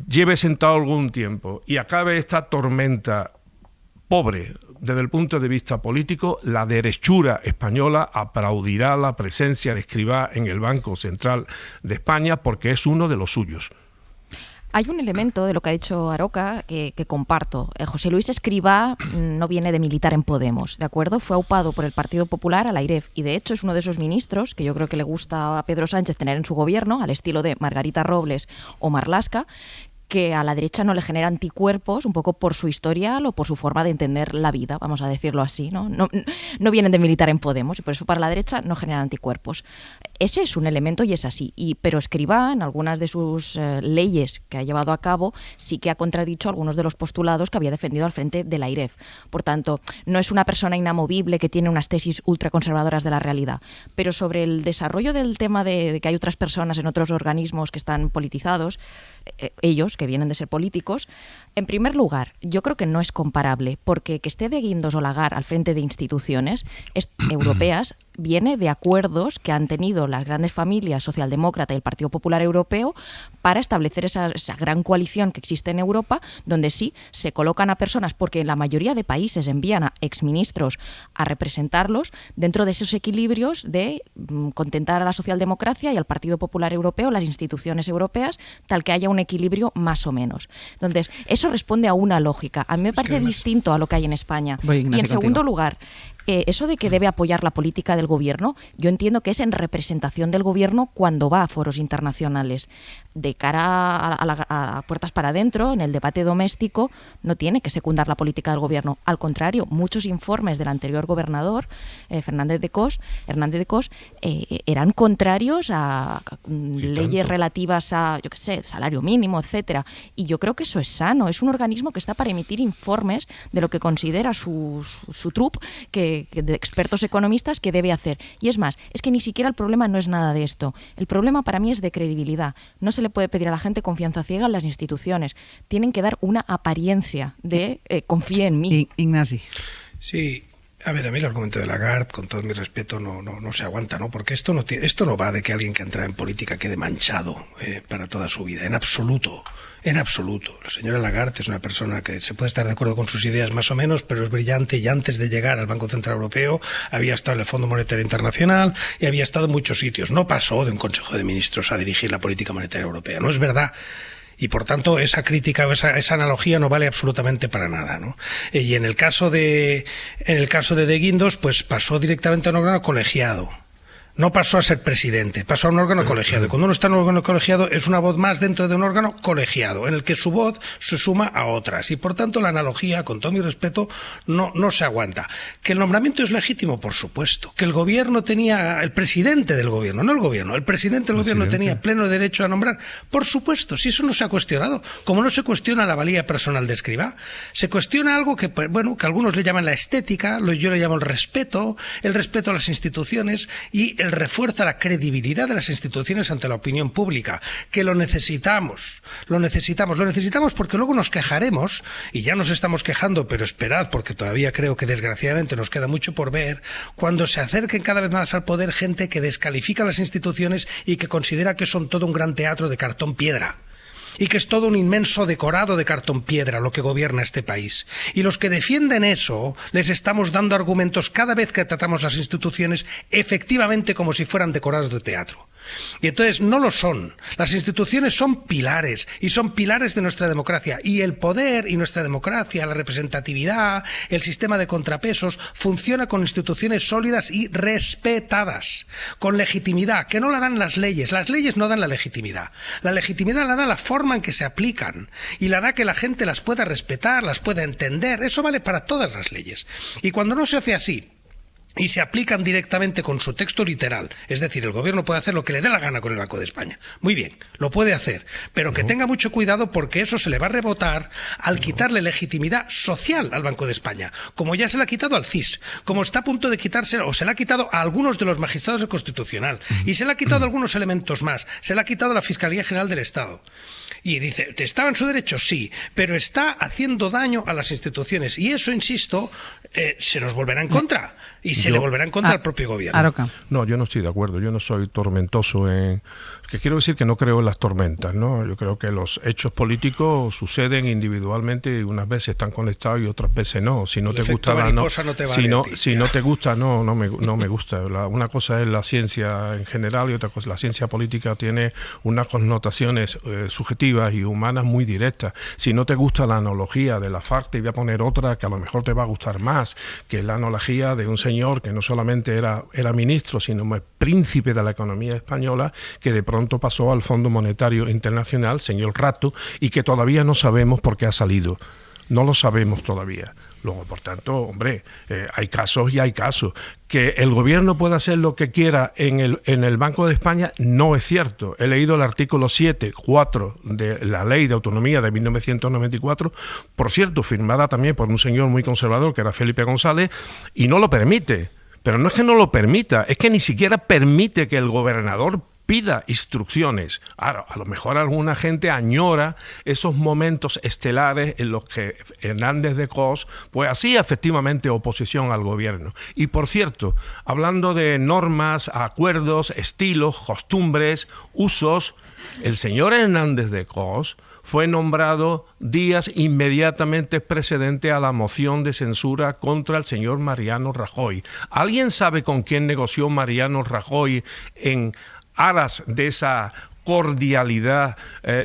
lleve sentado algún tiempo y acabe esta tormenta pobre desde el punto de vista político, la derechura española aplaudirá la presencia de Escrivá en el Banco Central de España porque es uno de los suyos. Hay un elemento de lo que ha dicho Aroca que comparto. José Luis Escrivá no viene de militar en Podemos, ¿de acuerdo? Fue aupado por el Partido Popular a la AIREF y de hecho es uno de esos ministros que yo creo que le gusta a Pedro Sánchez tener en su gobierno, al estilo de Margarita Robles o Marlaska, que a la derecha no le genera anticuerpos un poco por su historial o por su forma de entender la vida, vamos a decirlo así, ¿no? No vienen de militar en Podemos y por eso para la derecha no generan anticuerpos. Ese es un elemento y es así. Pero Escrivá, en algunas de sus leyes que ha llevado a cabo, sí que ha contradicho algunos de los postulados que había defendido al frente de la AIREF. Por tanto, no es una persona inamovible que tiene unas tesis ultraconservadoras de la realidad. Pero sobre el desarrollo del tema de que hay otras personas en otros organismos que están politizados, ellos, que vienen de ser políticos, en primer lugar, yo creo que no es comparable, porque que esté de Guindos o Lagarde al frente de instituciones europeas viene de acuerdos que han tenido las grandes familias socialdemócrata y el Partido Popular Europeo para establecer esa gran coalición que existe en Europa, donde sí se colocan a personas, porque la mayoría de países envían a exministros a representarlos dentro de esos equilibrios de contentar a la socialdemocracia y al Partido Popular Europeo, las instituciones europeas, tal que haya un equilibrio más o menos. Entonces, eso responde a una lógica. A mí me parece distinto a lo que hay en España. Y en segundo lugar, eso de que debe apoyar la política del gobierno, yo entiendo que es en representación del gobierno cuando va a foros internacionales. De cara a puertas para adentro, en el debate doméstico, no tiene que secundar la política del gobierno. Al contrario, muchos informes del anterior gobernador, Hernández de Cos, eran contrarios a leyes relativas a, yo qué sé, salario mínimo, etcétera. Y yo creo que eso es sano. Es un organismo que está para emitir informes de lo que considera su trup, de expertos economistas, que debe hacer. Y es más, es que ni siquiera el problema no es nada de esto. El problema para mí es de credibilidad. No se le puede pedir a la gente confianza ciega en las instituciones. Tienen que dar una apariencia de confíe en mí. Ignasi. Sí. A ver, a mí el argumento de Lagarde, con todo mi respeto, no se aguanta, ¿no? Porque esto no va de que alguien que entra en política quede manchado para toda su vida, en absoluto. En absoluto. La señora Lagarde es una persona que se puede estar de acuerdo con sus ideas más o menos, pero es brillante, y antes de llegar al Banco Central Europeo había estado en el Fondo Monetario Internacional y había estado en muchos sitios. No pasó de un Consejo de Ministros a dirigir la política monetaria europea. No es verdad. Y por tanto esa crítica o esa analogía no vale absolutamente para nada, ¿no? Y en el caso de Guindos, pues pasó directamente a un órgano colegiado. No pasó a ser presidente, pasó a un órgano colegiado. Y cuando uno está en un órgano colegiado es una voz más dentro de un órgano colegiado, en el que su voz se suma a otras. Y por tanto la analogía, con todo mi respeto, no se aguanta. ¿Que el nombramiento es legítimo? Por supuesto. ¿Que el gobierno tenía, el presidente del gobierno, no el gobierno, el presidente del gobierno tenía pleno derecho a nombrar? Por supuesto, si eso no se ha cuestionado. Como no se cuestiona la valía personal de Escrivá, se cuestiona algo que, bueno, que algunos le llaman la estética, yo le llamo el respeto a las instituciones y el refuerzo a la credibilidad de las instituciones ante la opinión pública, que lo necesitamos porque luego nos quejaremos, y ya nos estamos quejando, pero esperad, porque todavía creo que desgraciadamente nos queda mucho por ver, cuando se acerquen cada vez más al poder gente que descalifica las instituciones y que considera que son todo un gran teatro de cartón piedra. Y que es todo un inmenso decorado de cartón piedra lo que gobierna este país. Y los que defienden eso, les estamos dando argumentos cada vez que tratamos las instituciones efectivamente como si fueran decorados de teatro. Y entonces no lo son. Las instituciones son pilares, y son pilares de nuestra democracia. Y el poder y nuestra democracia, la representatividad, el sistema de contrapesos, funciona con instituciones sólidas y respetadas, con legitimidad, que no la dan las leyes. Las leyes no dan la legitimidad. La legitimidad la da la forma en que se aplican, y la da que la gente las pueda respetar, las pueda entender. Eso vale para todas las leyes. Y cuando no se hace así, y se aplican directamente con su texto literal, es decir, el gobierno puede hacer lo que le dé la gana con el Banco de España. Muy bien, lo puede hacer, pero que tenga mucho cuidado, porque eso se le va a rebotar al quitarle legitimidad social al Banco de España, como ya se le ha quitado al CIS, como está a punto de quitarse, o se le ha quitado a algunos de los magistrados del Constitucional, y se le ha quitado algunos elementos más, se le ha quitado a la Fiscalía General del Estado. Y dice, ¿estaba en su derecho? Sí, pero está haciendo daño a las instituciones, y eso, insisto, se nos volverá en contra. Y se le volverá en contra al propio gobierno. Aroca. No, yo no estoy de acuerdo. Yo no soy tormentoso en que quiero decir que no creo en las tormentas, ¿no? Yo creo que los hechos políticos suceden individualmente y unas veces están conectados y otras veces no. Si no te gusta si no te gusta, no me gusta. Una cosa es la ciencia en general y otra cosa, la ciencia política tiene unas connotaciones subjetivas y humanas muy directas. Si no te gusta la analogía de la FARC, te voy a poner otra que a lo mejor te va a gustar más, que es la analogía de un señor que no solamente era ministro, sino príncipe de la economía española, que de pronto pasó al Fondo Monetario Internacional, señor Rato, y que todavía no sabemos por qué ha salido. No lo sabemos todavía. Luego, por tanto, hombre, hay casos y hay casos. Que el gobierno pueda hacer lo que quiera en el Banco de España no es cierto. He leído el artículo 7.4 de la Ley de Autonomía de 1994, por cierto, firmada también por un señor muy conservador, que era Felipe González, y no lo permite. Pero no es que no lo permita, es que ni siquiera permite que el gobernador pida instrucciones. Ahora, a lo mejor alguna gente añora esos momentos estelares en los que Hernández de Cos pues hacía efectivamente oposición al gobierno. Y por cierto, hablando de normas, acuerdos, estilos, costumbres, usos, el señor Hernández de Cos fue nombrado días inmediatamente precedente a la moción de censura contra el señor Mariano Rajoy. ¿Alguien sabe con quién negoció Mariano Rajoy en aras de esa cordialidad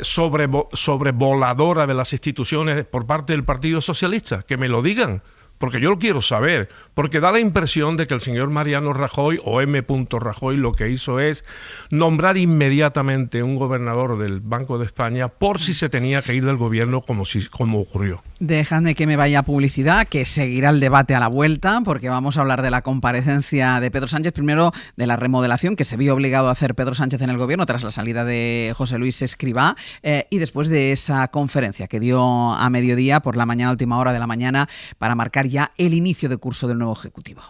sobrevoladora de las instituciones por parte del Partido Socialista? Que me lo digan, porque yo lo quiero saber, porque da la impresión de que el señor Mariano Rajoy o M. Rajoy lo que hizo es nombrar inmediatamente un gobernador del Banco de España por si se tenía que ir del gobierno como ocurrió. Dejadme que me vaya a publicidad, que seguirá el debate a la vuelta, porque vamos a hablar de la comparecencia de Pedro Sánchez, primero de la remodelación que se vio obligado a hacer Pedro Sánchez en el gobierno tras la salida de José Luis Escrivá, y después de esa conferencia que dio a mediodía, por la mañana, última hora de la mañana, para marcar ya el inicio de curso del nuevo Ejecutivo.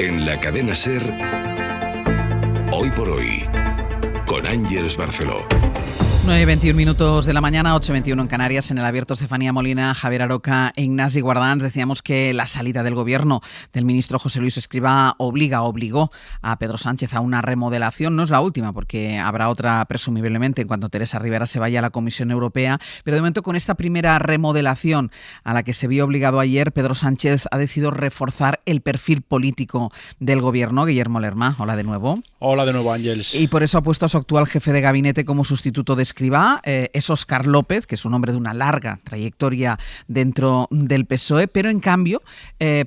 En la cadena SER, Hoy por Hoy, con Ángeles Barceló. 9:21 minutos de la mañana, 8:21 en Canarias. En el abierto, Estefanía Molina, Javier Aroca e Ignasi Guardans. Decíamos que la salida del gobierno del ministro José Luis Escrivá obligó a Pedro Sánchez a una remodelación. No es la última, porque habrá otra presumiblemente en cuanto Teresa Rivera se vaya a la Comisión Europea. Pero de momento, con esta primera remodelación a la que se vio obligado ayer, Pedro Sánchez ha decidido reforzar el perfil político del gobierno. Guillermo Lerma, hola de nuevo. Hola de nuevo, Ángeles. Y por eso ha puesto a su actual jefe de gabinete como sustituto de Escrivá. Es Óscar López, que es un hombre de una larga trayectoria dentro del PSOE, pero en cambio,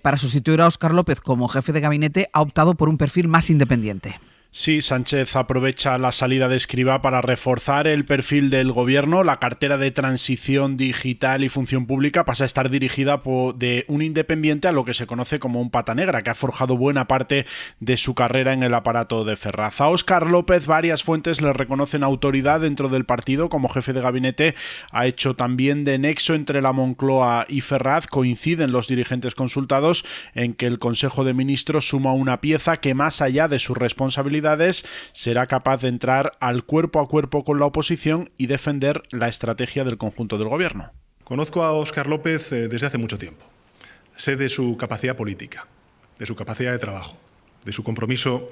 para sustituir a Óscar López como jefe de gabinete, ha optado por un perfil más independiente. Sí, Sánchez aprovecha la salida de Escrivá para reforzar el perfil del gobierno. La cartera de transición digital y función pública pasa a estar dirigida de un independiente a lo que se conoce como un pata negra, que ha forjado buena parte de su carrera en el aparato de Ferraz. A Óscar López varias fuentes le reconocen autoridad dentro del partido como jefe de gabinete. Ha hecho también de nexo entre la Moncloa y Ferraz. Coinciden los dirigentes consultados en que el Consejo de Ministros suma una pieza que, más allá de sus responsabilidades, será capaz de entrar al cuerpo a cuerpo con la oposición y defender la estrategia del conjunto del gobierno. Conozco a Óscar López desde hace mucho tiempo. Sé de su capacidad política, de su capacidad de trabajo, de su compromiso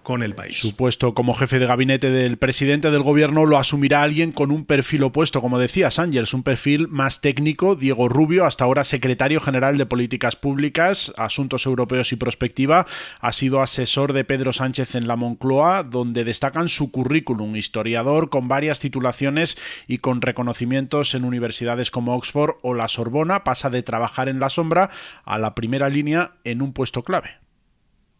con el país. Su puesto como jefe de gabinete del presidente del gobierno lo asumirá alguien con un perfil opuesto, como decía Sánchez, un perfil más técnico. Diego Rubio, hasta ahora secretario general de Políticas Públicas, Asuntos Europeos y Prospectiva, ha sido asesor de Pedro Sánchez en la Moncloa, donde destacan su currículum: historiador con varias titulaciones y con reconocimientos en universidades como Oxford o la Sorbona. Pasa de trabajar en la sombra a la primera línea en un puesto clave.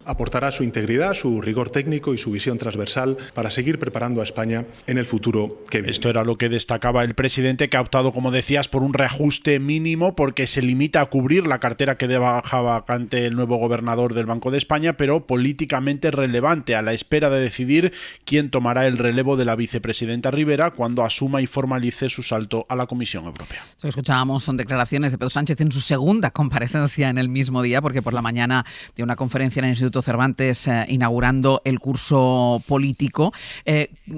Aportará su integridad, su rigor técnico y su visión transversal para seguir preparando a España en el futuro que viene. Esto era lo que destacaba el presidente, que ha optado, como decías, por un reajuste mínimo porque se limita a cubrir la cartera que deja vacante el nuevo gobernador del Banco de España, pero políticamente relevante, a la espera de decidir quién tomará el relevo de la vicepresidenta Rivera cuando asuma y formalice su salto a la Comisión Europea. Lo que escuchábamos son declaraciones de Pedro Sánchez en su segunda comparecencia en el mismo día, porque por la mañana dio una conferencia en el Instituto Cervantes inaugurando el curso político.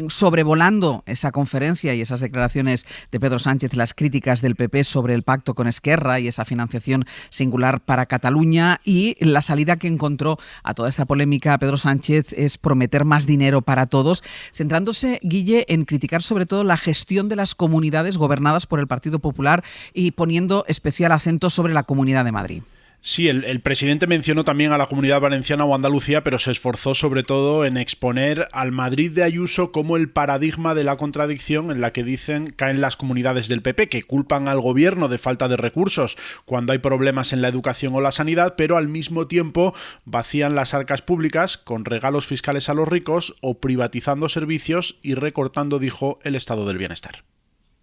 Sobrevolando esa conferencia y esas declaraciones de Pedro Sánchez, las críticas del PP sobre el pacto con Esquerra y esa financiación singular para Cataluña, y la salida que encontró a toda esta polémica Pedro Sánchez es prometer más dinero para todos, centrándose, Guille, en criticar sobre todo la gestión de las comunidades gobernadas por el Partido Popular y poniendo especial acento sobre la Comunidad de Madrid. Sí, el presidente mencionó también a la Comunidad Valenciana o Andalucía, pero se esforzó sobre todo en exponer al Madrid de Ayuso como el paradigma de la contradicción en la que dicen caen las comunidades del PP, que culpan al gobierno de falta de recursos cuando hay problemas en la educación o la sanidad, pero al mismo tiempo vacían las arcas públicas con regalos fiscales a los ricos o privatizando servicios y recortando, dijo, el estado del bienestar.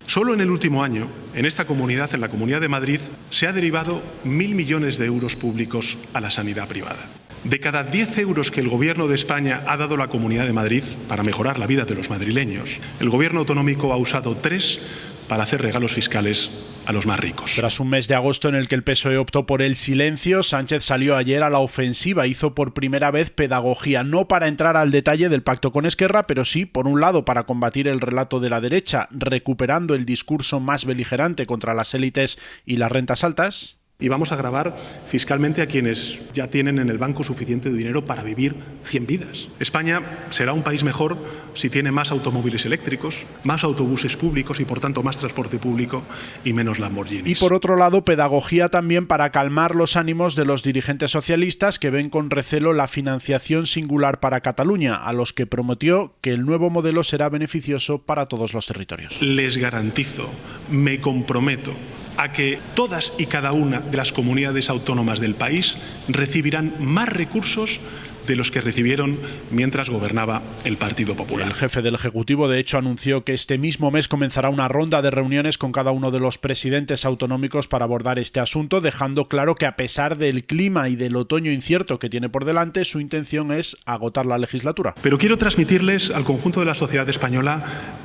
Solo en el último año, en esta comunidad, en la Comunidad de Madrid, se ha derivado 1.000 millones de euros públicos a la sanidad privada. De cada 10 euros que el Gobierno de España ha dado a la Comunidad de Madrid para mejorar la vida de los madrileños, el Gobierno autonómico ha usado 3 para hacer regalos fiscales a los más ricos. Tras un mes de agosto en el que el PSOE optó por el silencio, Sánchez salió ayer a la ofensiva. Hizo por primera vez pedagogía, no para entrar al detalle del pacto con Esquerra, pero sí, por un lado, para combatir el relato de la derecha, recuperando el discurso más beligerante contra las élites y las rentas altas. Y vamos a gravar fiscalmente a quienes ya tienen en el banco suficiente dinero para vivir 100 vidas. España será un país mejor si tiene más automóviles eléctricos, más autobuses públicos y por tanto más transporte público y menos Lamborghinis. Y por otro lado, pedagogía también para calmar los ánimos de los dirigentes socialistas que ven con recelo la financiación singular para Cataluña, a los que prometió que el nuevo modelo será beneficioso para todos los territorios. Les garantizo, me comprometo a que todas y cada una de las comunidades autónomas del país recibirán más recursos de los que recibieron mientras gobernaba el Partido Popular. El jefe del Ejecutivo, de hecho, anunció que este mismo mes comenzará una ronda de reuniones con cada uno de los presidentes autonómicos para abordar este asunto, dejando claro que, a pesar del clima y del otoño incierto que tiene por delante, su intención es agotar la legislatura. Pero quiero transmitirles al conjunto de la sociedad española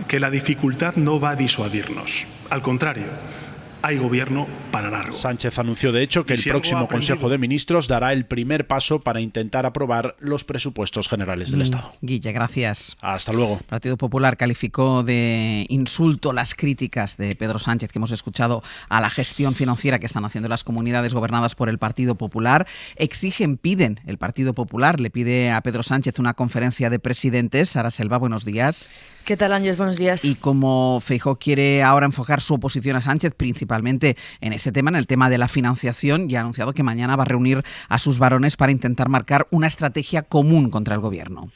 que la dificultad no va a disuadirnos. Al contrario, hay gobierno para largo. Sánchez anunció, de hecho, que el próximo Consejo de Ministros dará el primer paso para intentar aprobar los presupuestos generales del Estado. Guille, gracias. Hasta luego. El Partido Popular calificó de insulto las críticas de Pedro Sánchez que hemos escuchado a la gestión financiera que están haciendo las comunidades gobernadas por el Partido Popular. Piden, el Partido Popular le pide a Pedro Sánchez una conferencia de presidentes. Sara Selva, buenos días. ¿Qué tal, Ángeles? Buenos días. Y como Feijóo quiere ahora enfocar su oposición a Sánchez principalmente en este tema, en el tema de la financiación, ya ha anunciado que mañana va a reunir a sus varones para intentar marcar una estrategia común contra el gobierno.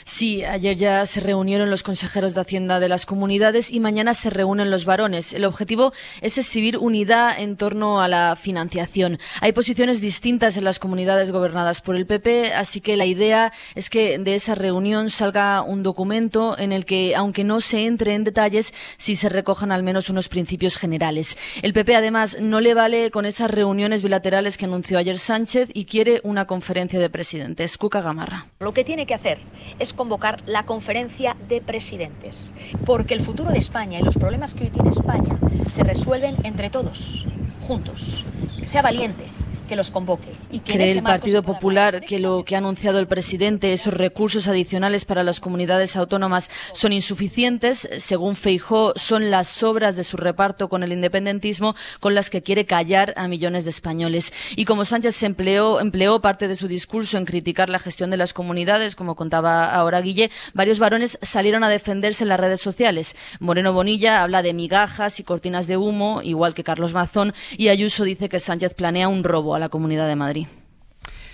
Sí, ayer ya se reunieron los consejeros de Hacienda de las comunidades y mañana se reúnen los varones. El objetivo es exhibir unidad en torno a la financiación. Hay posiciones distintas en las comunidades gobernadas por el PP, así que la idea es que de esa reunión salga un documento en el que, aunque no se entre en detalles, sí se recojan al menos unos principios generales. El PP, además, no le vale con esas reuniones bilaterales que anunció ayer Sánchez y quiere una conferencia de presidentes. Cuca Gamarra. Lo que tiene que hacer es convocar la conferencia de presidentes, porque el futuro de España y los problemas que hoy tiene España se resuelven entre todos, juntos. Que sea valiente, que los convoque. Y que ¿Cree el Partido Popular que lo que ha anunciado el presidente, esos recursos adicionales para las comunidades autónomas, son insuficientes? Según Feijóo, son las sobras de su reparto con el independentismo con las que quiere callar a millones de españoles. Y como Sánchez empleó parte de su discurso en criticar la gestión de las comunidades, como contaba ahora Guille, varios varones salieron a defenderse en las redes sociales. Moreno Bonilla habla de migajas y cortinas de humo, igual que Carlos Mazón, y Ayuso dice que Sánchez planea un robo a la Comunidad de Madrid.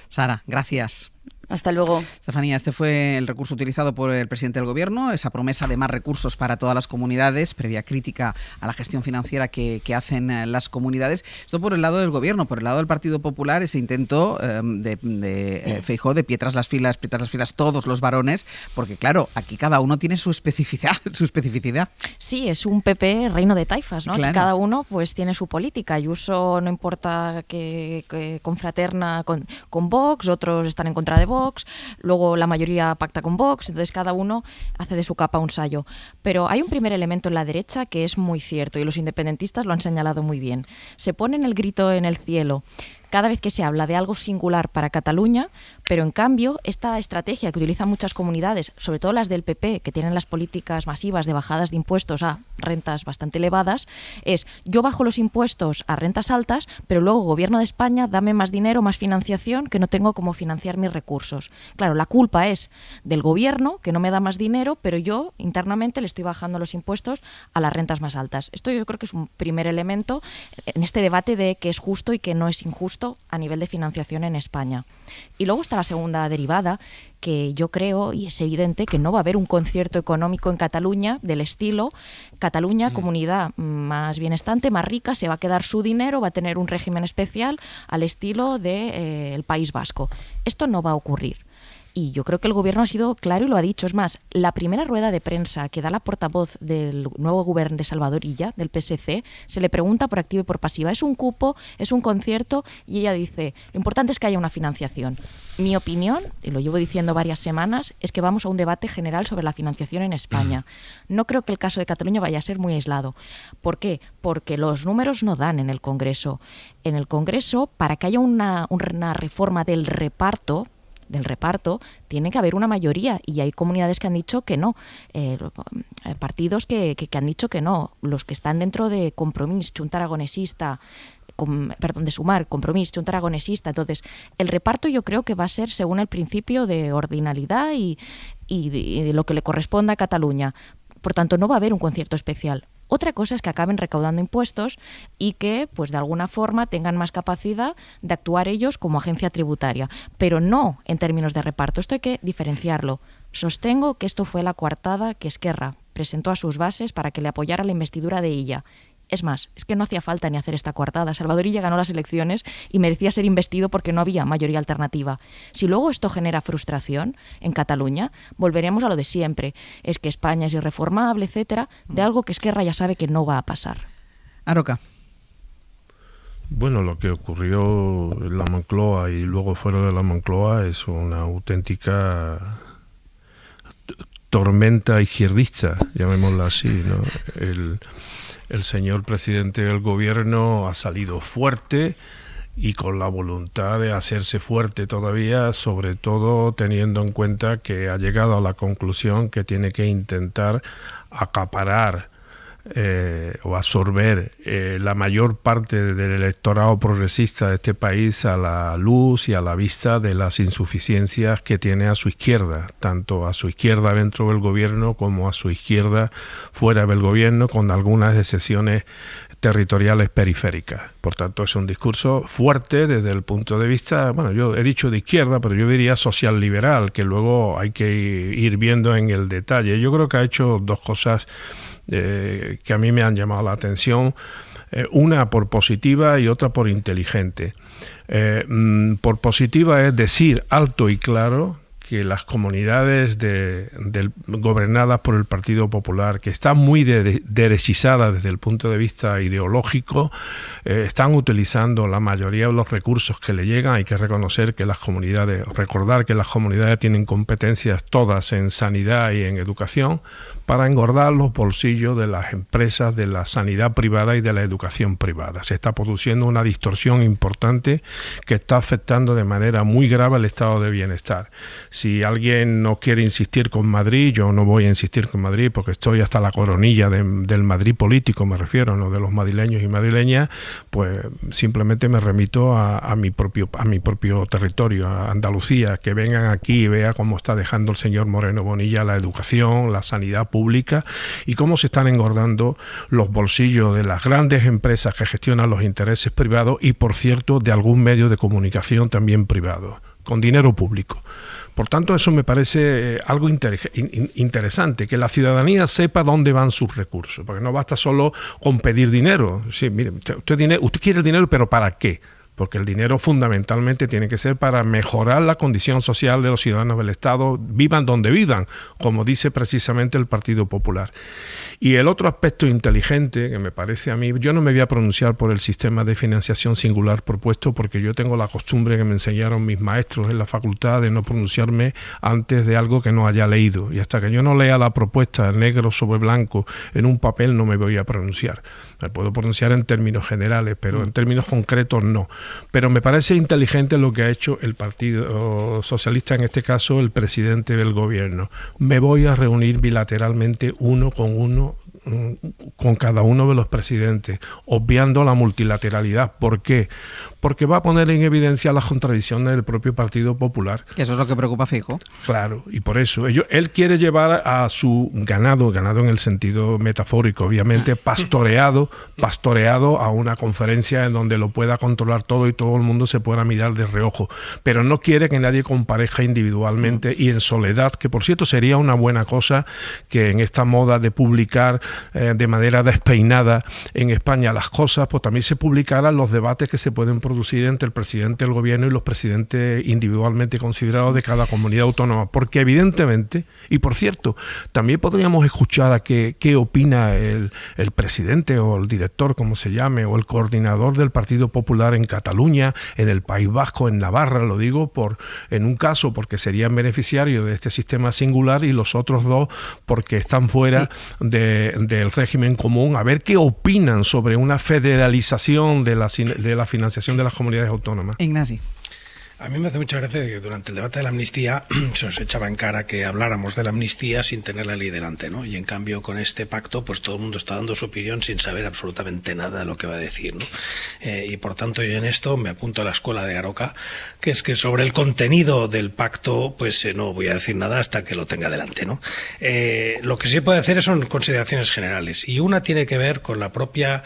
Sara, gracias. Hasta luego. Estefanía, este fue el recurso utilizado por el presidente del Gobierno, esa promesa de más recursos para todas las comunidades, previa crítica a la gestión financiera que hacen las comunidades. Esto por el lado del Gobierno. Por el lado del Partido Popular, ese intento de Feijóo de pie tras las filas todos los varones, porque claro, aquí cada uno tiene su especificidad. Sí, es un PP reino de taifas, ¿no? Claro. Que cada uno pues tiene su política. Ayuso no importa que confraterna con Vox, otros están en contra de Vox, luego la mayoría pacta con Vox, entonces cada uno hace de su capa un sayo. Pero hay un primer elemento en la derecha que es muy cierto y los independentistas lo han señalado muy bien. Se ponen el grito en el cielo cada vez que se habla de algo singular para Cataluña, pero en cambio esta estrategia que utilizan muchas comunidades, sobre todo las del PP, que tienen las políticas masivas de bajadas de impuestos a rentas bastante elevadas, es yo bajo los impuestos a rentas altas, pero luego Gobierno de España dame más dinero, más financiación, que no tengo cómo financiar mis recursos. Claro, la culpa es del Gobierno, que no me da más dinero, pero yo internamente le estoy bajando los impuestos a las rentas más altas. Esto yo creo que es un primer elemento en este debate de qué es justo y qué no es injusto a nivel de financiación en España. Y luego está la segunda derivada, que yo creo, y es evidente, que no va a haber un concierto económico en Cataluña del estilo Cataluña, comunidad más bienestante, más rica, se va a quedar su dinero, va a tener un régimen especial al estilo del País Vasco. Esto no va a ocurrir. Y yo creo que el Gobierno ha sido claro y lo ha dicho. Es más, la primera rueda de prensa que da la portavoz del nuevo Gobierno de Salvador Illa, del PSC, se le pregunta por activa y por pasiva. ¿Es un cupo? ¿Es un concierto? Y ella dice, lo importante es que haya una financiación. Mi opinión, y lo llevo diciendo varias semanas, es que vamos a un debate general sobre la financiación en España. No creo que el caso de Cataluña vaya a ser muy aislado. ¿Por qué? Porque los números no dan en el Congreso. En el Congreso, para que haya una reforma del reparto, tiene que haber una mayoría y hay comunidades que han dicho que no, partidos que han dicho que no, los que están dentro de Compromís, Junta Aragonesista, de Sumar, Compromís, Junta Aragonesista. Entonces, el reparto yo creo que va a ser según el principio de ordinalidad y de lo que le corresponda a Cataluña. Por tanto, no va a haber un concierto especial. Otra cosa es que acaben recaudando impuestos y que, pues de alguna forma, tengan más capacidad de actuar ellos como agencia tributaria, pero no en términos de reparto. Esto hay que diferenciarlo. Sostengo que esto fue la coartada que Esquerra presentó a sus bases para que le apoyara la investidura de Illa. Es más, es que no hacía falta ni hacer esta coartada. Salvador Illa ganó las elecciones y merecía ser investido porque no había mayoría alternativa. Si luego esto genera frustración en Cataluña, volveremos a lo de siempre. Es que España es irreformable, etcétera, de algo que Esquerra ya sabe que no va a pasar. Aroca. Bueno, lo que ocurrió en la Moncloa y luego fuera de la Moncloa es una auténtica tormenta izquierdista, llamémosla así, ¿no? el señor presidente del gobierno ha salido fuerte y con la voluntad de hacerse fuerte todavía, sobre todo teniendo en cuenta que ha llegado a la conclusión que tiene que intentar acaparar o absorber la mayor parte del electorado progresista de este país a la luz y a la vista de las insuficiencias que tiene a su izquierda, tanto a su izquierda dentro del gobierno como a su izquierda fuera del gobierno, con algunas excepciones territoriales periféricas. Por tanto, es un discurso fuerte desde el punto de vista, bueno, yo he dicho de izquierda, pero yo diría social liberal, que luego hay que ir viendo en el detalle. Yo creo que ha hecho dos cosas que a mí me han llamado la atención, una por positiva y otra por inteligente. Por positiva es decir alto y claro que las comunidades gobernadas por el Partido Popular, que están muy derechizadas desde el punto de vista ideológico, están utilizando la mayoría de los recursos que le llegan. Hay que reconocer que recordar que las comunidades tienen competencias todas en sanidad y en educación, para engordar los bolsillos de las empresas de la sanidad privada y de la educación privada. Se está produciendo una distorsión importante que está afectando de manera muy grave el estado de bienestar. Si alguien no quiere insistir con Madrid, yo no voy a insistir con Madrid porque estoy hasta la coronilla del Madrid político, me refiero, no de los madrileños y madrileñas, pues simplemente me remito a mi propio territorio, a Andalucía, que vengan aquí y vean cómo está dejando el señor Moreno Bonilla la educación, la sanidad pública y cómo se están engordando los bolsillos de las grandes empresas que gestionan los intereses privados y, por cierto, de algún medio de comunicación también privado, con dinero público. Por tanto, eso me parece algo interesante, que la ciudadanía sepa dónde van sus recursos, porque no basta solo con pedir dinero. Sí, mire, usted quiere el dinero, pero ¿para qué? Porque el dinero fundamentalmente tiene que ser para mejorar la condición social de los ciudadanos del Estado, vivan donde vivan, como dice precisamente el Partido Popular. Y el otro aspecto inteligente que me parece a mí, yo no me voy a pronunciar por el sistema de financiación singular propuesto, porque yo tengo la costumbre que me enseñaron mis maestros en la facultad de no pronunciarme antes de algo que no haya leído. Y hasta que yo no lea la propuesta negro sobre blanco en un papel no me voy a pronunciar. Me puedo pronunciar en términos generales, pero en términos concretos no. Pero me parece inteligente lo que ha hecho el Partido Socialista, en este caso el presidente del gobierno. Me voy a reunir bilateralmente uno con cada uno de los presidentes, obviando la multilateralidad. ¿Por qué? Porque va a poner en evidencia las contradicciones del propio Partido Popular. Eso es lo que preocupa a Feijóo. Claro, y por eso él quiere llevar a su ganado en el sentido metafórico, obviamente, pastoreado a una conferencia en donde lo pueda controlar todo y todo el mundo se pueda mirar de reojo. Pero no quiere que nadie compareja individualmente y en soledad, que por cierto sería una buena cosa que en esta moda de publicar de manera despeinada en España las cosas, pues también se publicaran los debates que se pueden producir entre el presidente del gobierno y los presidentes individualmente considerados de cada comunidad autónoma, porque evidentemente, y por cierto, también podríamos escuchar a qué opina el presidente o el director, como se llame, o el coordinador del Partido Popular en Cataluña, en el País Vasco, en Navarra, lo digo en un caso porque serían beneficiarios de este sistema singular y los otros dos porque están fuera del régimen común, a ver qué opinan sobre una federalización de la financiación de las comunidades autónomas. Ignacio. A mí me hace mucha gracia que durante el debate de la amnistía se nos echaba en cara que habláramos de la amnistía sin tener la ley delante, ¿no? Y en cambio con este pacto pues todo el mundo está dando su opinión sin saber absolutamente nada de lo que va a decir, ¿no? Y por tanto yo en esto me apunto a la escuela de Aroca, que es que sobre el contenido del pacto pues no voy a decir nada hasta que lo tenga delante, ¿no? Lo que sí puedo hacer son consideraciones generales, y una tiene que ver con la propia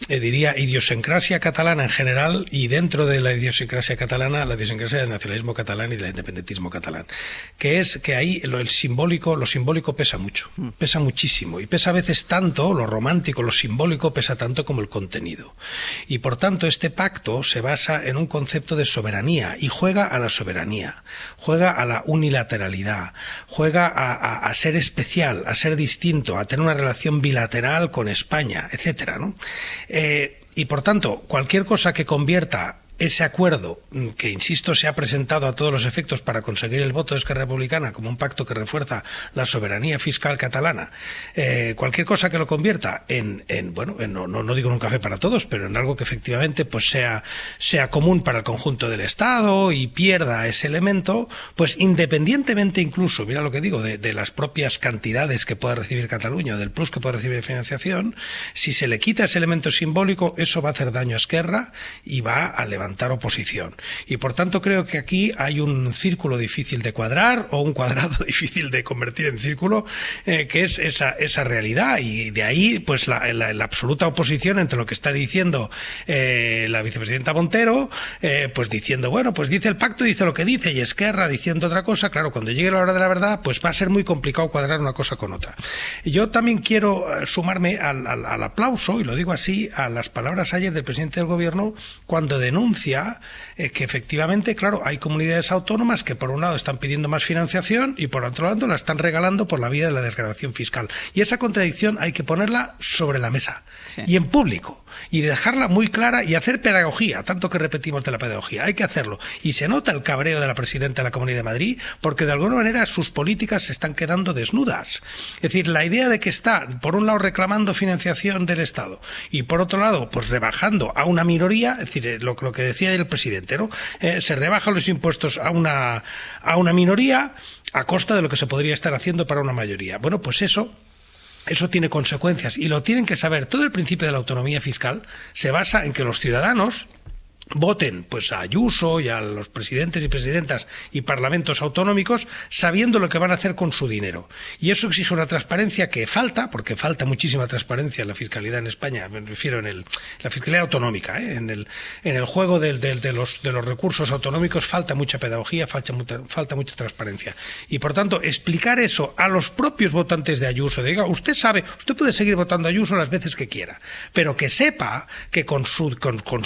diría idiosincrasia catalana en general, y dentro de la idiosincrasia catalana, la idiosincrasia del nacionalismo catalán y del independentismo catalán, que es que ahí lo simbólico pesa mucho, pesa muchísimo, y pesa a veces tanto, lo romántico, lo simbólico pesa tanto como el contenido, y por tanto este pacto se basa en un concepto de soberanía, y juega a la soberanía, juega a la unilateralidad, juega a ser especial, a ser distinto, a tener una relación bilateral con España, etcétera, ¿no? Y por tanto, cualquier cosa que convierta ese acuerdo, que insisto, se ha presentado a todos los efectos para conseguir el voto de Esquerra Republicana como un pacto que refuerza la soberanía fiscal catalana, cualquier cosa que lo convierta no digo en un café para todos, pero en algo que efectivamente pues sea común para el conjunto del Estado y pierda ese elemento, pues independientemente incluso, mira lo que digo, de las propias cantidades que pueda recibir Cataluña o del plus que pueda recibir de financiación, si se le quita ese elemento simbólico, eso va a hacer daño a Esquerra y va a levantar oposición. Y por tanto creo que aquí hay un círculo difícil de cuadrar o un cuadrado difícil de convertir en círculo, que es esa realidad, y de ahí pues la absoluta oposición entre lo que está diciendo la vicepresidenta Montero, pues diciendo, bueno, pues dice el pacto, dice lo que dice, y Esquerra diciendo otra cosa. Claro, cuando llegue la hora de la verdad, pues va a ser muy complicado cuadrar una cosa con otra. Y yo también quiero sumarme al aplauso, y lo digo así, a las palabras ayer del presidente del Gobierno cuando denuncia que efectivamente, claro, hay comunidades autónomas que por un lado están pidiendo más financiación y por otro lado la están regalando por la vía de la desgravación fiscal. Y esa contradicción hay que ponerla sobre la mesa, sí, y en público, y dejarla muy clara y hacer pedagogía, tanto que repetimos de la pedagogía, hay que hacerlo. Y se nota el cabreo de la presidenta de la Comunidad de Madrid porque de alguna manera sus políticas se están quedando desnudas. Es decir, la idea de que está, por un lado, reclamando financiación del Estado y por otro lado, pues rebajando a una minoría, es decir, lo que decía el presidente, ¿no? Se rebajan los impuestos a una minoría a costa de lo que se podría estar haciendo para una mayoría. Bueno, pues eso tiene consecuencias y lo tienen que saber. Todo el principio de la autonomía fiscal se basa en que los ciudadanos voten pues a Ayuso y a los presidentes y presidentas y parlamentos autonómicos sabiendo lo que van a hacer con su dinero. Y eso exige una transparencia que falta, porque falta muchísima transparencia en la fiscalidad en España, me refiero la fiscalidad autonómica, en el juego de los recursos autonómicos falta mucha pedagogía, falta mucha transparencia. Y por tanto, explicar eso a los propios votantes de Ayuso, diga, usted puede seguir votando a Ayuso las veces que quiera, pero que sepa que con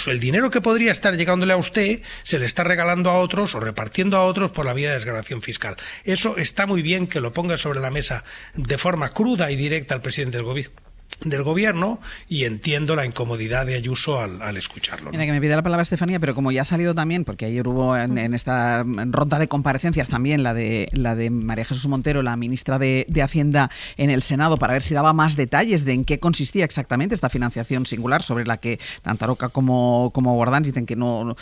el dinero que podría estar llegándole a usted, se le está regalando a otros o repartiendo a otros por la vía de desgravación fiscal. Eso está muy bien que lo ponga sobre la mesa de forma cruda y directa al presidente del Gobierno, y entiendo la incomodidad de Ayuso al escucharlo, ¿no? Mira, que me pide la palabra Estefanía, pero como ya ha salido también, porque ayer hubo en esta ronda de comparecencias también la de María Jesús Montero, la ministra de Hacienda en el Senado, para ver si daba más detalles de en qué consistía exactamente esta financiación singular, sobre la que tanto Aroca como Guardans dicen que no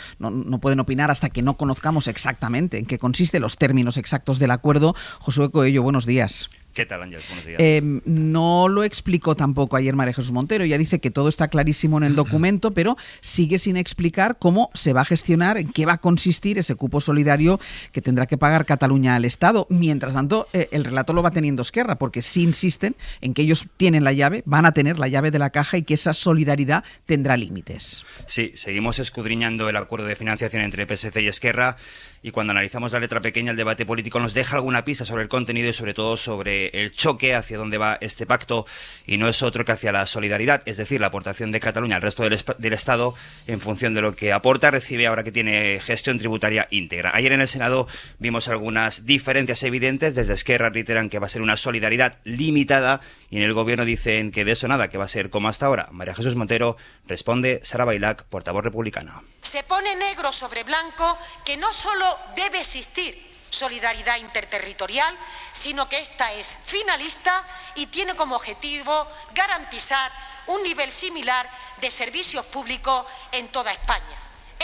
pueden opinar hasta que no conozcamos exactamente en qué consiste, los términos exactos del acuerdo. Josué Coello, buenos días. ¿Qué tal, Ángel? Buenos días. No lo explicó tampoco ayer María Jesús Montero. Ella dice que todo está clarísimo en el documento, pero sigue sin explicar cómo se va a gestionar, en qué va a consistir ese cupo solidario que tendrá que pagar Cataluña al Estado. Mientras tanto, el relato lo va teniendo Esquerra, porque sí insisten en que ellos tienen la llave, van a tener la llave de la caja y que esa solidaridad tendrá límites. Sí, seguimos escudriñando el acuerdo de financiación entre PSC y Esquerra, y cuando analizamos la letra pequeña, el debate político nos deja alguna pista sobre el contenido y sobre todo sobre el choque hacia dónde va este pacto, y no es otro que hacia la solidaridad, es decir, la aportación de Cataluña al resto del Estado en función de lo que aporta, recibe ahora que tiene gestión tributaria íntegra. Ayer en el Senado vimos algunas diferencias evidentes. Desde Esquerra reiteran que va a ser una solidaridad limitada y en el Gobierno dicen que de eso nada, que va a ser como hasta ahora. María Jesús Montero responde Sara Bailac, portavoz republicana. Se pone negro sobre blanco que no solo debe existir solidaridad interterritorial, sino que esta es finalista y tiene como objetivo garantizar un nivel similar de servicios públicos en toda España.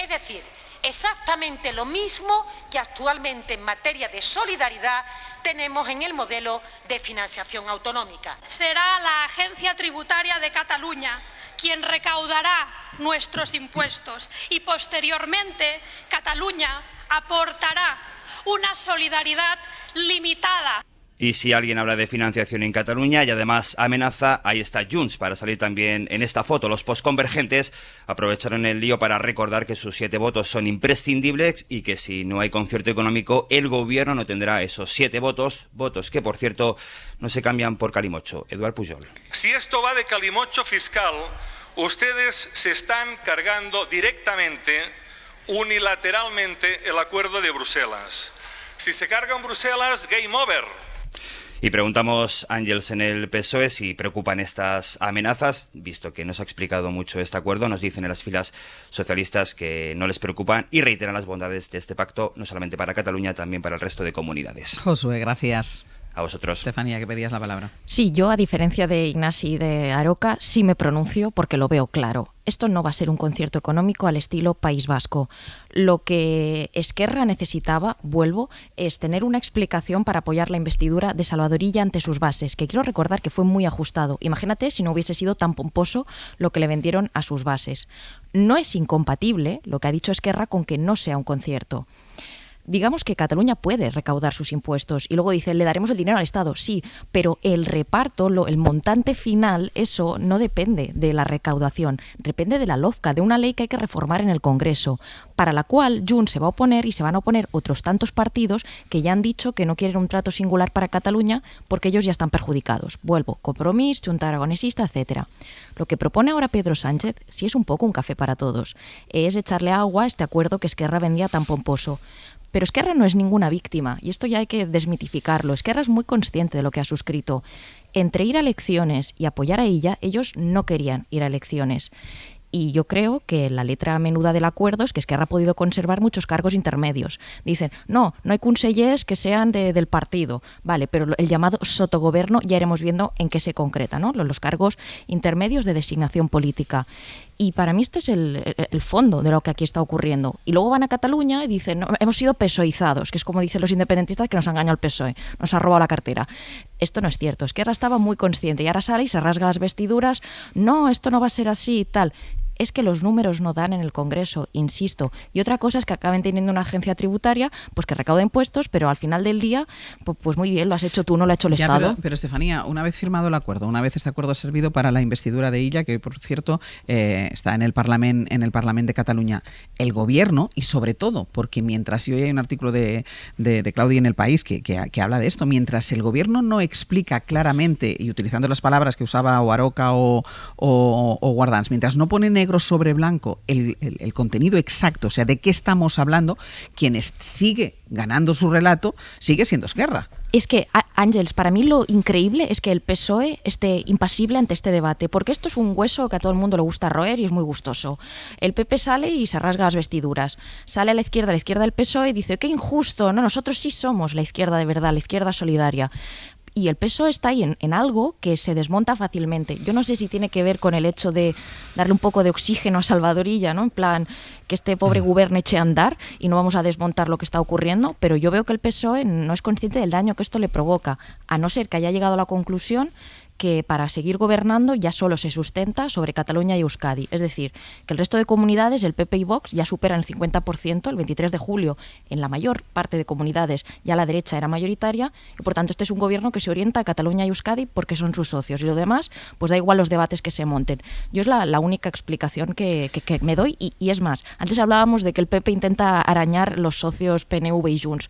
Es decir, exactamente lo mismo que actualmente en materia de solidaridad tenemos en el modelo de financiación autonómica. Será la Agencia Tributaria de Cataluña quien recaudará nuestros impuestos y posteriormente Cataluña aportará una solidaridad limitada. Y si alguien habla de financiación en Cataluña y además amenaza, ahí está Junts para salir también en esta foto. Los postconvergentes aprovecharon el lío para recordar que sus 7 votos son imprescindibles y que si no hay concierto económico, el Gobierno no tendrá esos 7 votos que, por cierto, no se cambian por calimocho. Eduard Pujol. Si esto va de calimocho fiscal, ustedes se están cargando directamente, unilateralmente, el acuerdo de Bruselas. Si se cargan Bruselas, game over. Y preguntamos, Ángels, en el PSOE si preocupan estas amenazas, visto que no se ha explicado mucho este acuerdo. Nos dicen en las filas socialistas que no les preocupan y reiteran las bondades de este pacto, no solamente para Cataluña, también para el resto de comunidades. Josué, gracias. A vosotros. Estefanía, que pedías la palabra. Sí, yo, a diferencia de Ignasi y de Aroca, sí me pronuncio porque lo veo claro. Esto no va a ser un concierto económico al estilo País Vasco. Lo que Esquerra necesitaba, vuelvo, es tener una explicación para apoyar la investidura de Salvador Illa ante sus bases, que quiero recordar que fue muy ajustado. Imagínate si no hubiese sido tan pomposo lo que le vendieron a sus bases. No es incompatible lo que ha dicho Esquerra con que no sea un concierto. Digamos que Cataluña puede recaudar sus impuestos y luego dice, le daremos el dinero al Estado, sí, pero el reparto, el montante final, eso no depende de la recaudación, depende de la LOFCA, de una ley que hay que reformar en el Congreso, para la cual Junts se va a oponer y se van a oponer otros tantos partidos que ya han dicho que no quieren un trato singular para Cataluña porque ellos ya están perjudicados. Vuelvo, Compromís, Junta Aragonesista, etcétera. Lo que propone ahora Pedro Sánchez, sí es un poco un café para todos, es echarle agua a este acuerdo que Esquerra vendía tan pomposo. Pero Esquerra no es ninguna víctima, y esto ya hay que desmitificarlo. Esquerra es muy consciente de lo que ha suscrito. Entre ir a elecciones y apoyar a ella, ellos no querían ir a elecciones. Y yo creo que la letra menuda del acuerdo es que Esquerra ha podido conservar muchos cargos intermedios. Dicen, no hay consellers que sean del partido. Vale, pero el llamado sotogoberno ya iremos viendo en qué se concreta, ¿no? Los cargos intermedios de designación política. Y para mí este es el fondo de lo que aquí está ocurriendo. Y luego van a Cataluña y dicen, no, hemos sido pesoizados, que es como dicen los independentistas, que nos ha engañado el PSOE, nos ha robado la cartera. Esto no es cierto. Esquerra estaba muy consciente y ahora sale y se rasga las vestiduras. No, esto no va a ser así y tal. Es que los números no dan en el Congreso, insisto. Y otra cosa es que acaben teniendo una agencia tributaria pues que recauda impuestos, pero al final del día, pues muy bien, lo has hecho tú, no lo ha hecho el Estado. Pero Estefanía, una vez firmado el acuerdo, una vez este acuerdo ha servido para la investidura de Illa, que por cierto está en el Parlamento de Cataluña, el Gobierno, y sobre todo, porque mientras, y hoy hay un artículo de Claudia en El País que habla de esto, mientras el Gobierno no explica claramente, y utilizando las palabras que usaba o Aroca o Guardans, mientras no pone negro sobre blanco el contenido exacto, o sea, de qué estamos hablando, quien sigue ganando su relato sigue siendo Esquerra. Es que, Ángels, para mí lo increíble es que el PSOE esté impasible ante este debate, porque esto es un hueso que a todo el mundo le gusta roer y es muy gustoso. El PP sale y se rasga las vestiduras. Sale a la izquierda del PSOE y dice, qué injusto, no, nosotros sí somos la izquierda de verdad, la izquierda solidaria. Y el PSOE está ahí en algo que se desmonta fácilmente. Yo no sé si tiene que ver con el hecho de darle un poco de oxígeno a Salvador Illa, ¿no? En plan, que este pobre gobierno eche a andar y no vamos a desmontar lo que está ocurriendo, pero yo veo que el PSOE no es consciente del daño que esto le provoca, a no ser que haya llegado a la conclusión que para seguir gobernando ya solo se sustenta sobre Cataluña y Euskadi. Es decir, que el resto de comunidades, el PP y Vox, ya superan el 50%. El 23 de julio, en la mayor parte de comunidades, ya la derecha era mayoritaria, y por tanto este es un gobierno que se orienta a Cataluña y Euskadi porque son sus socios. Y lo demás, pues da igual los debates que se monten. Yo es la única explicación que me doy. Y es más, antes hablábamos de que el PP intenta arañar los socios PNV y Junts.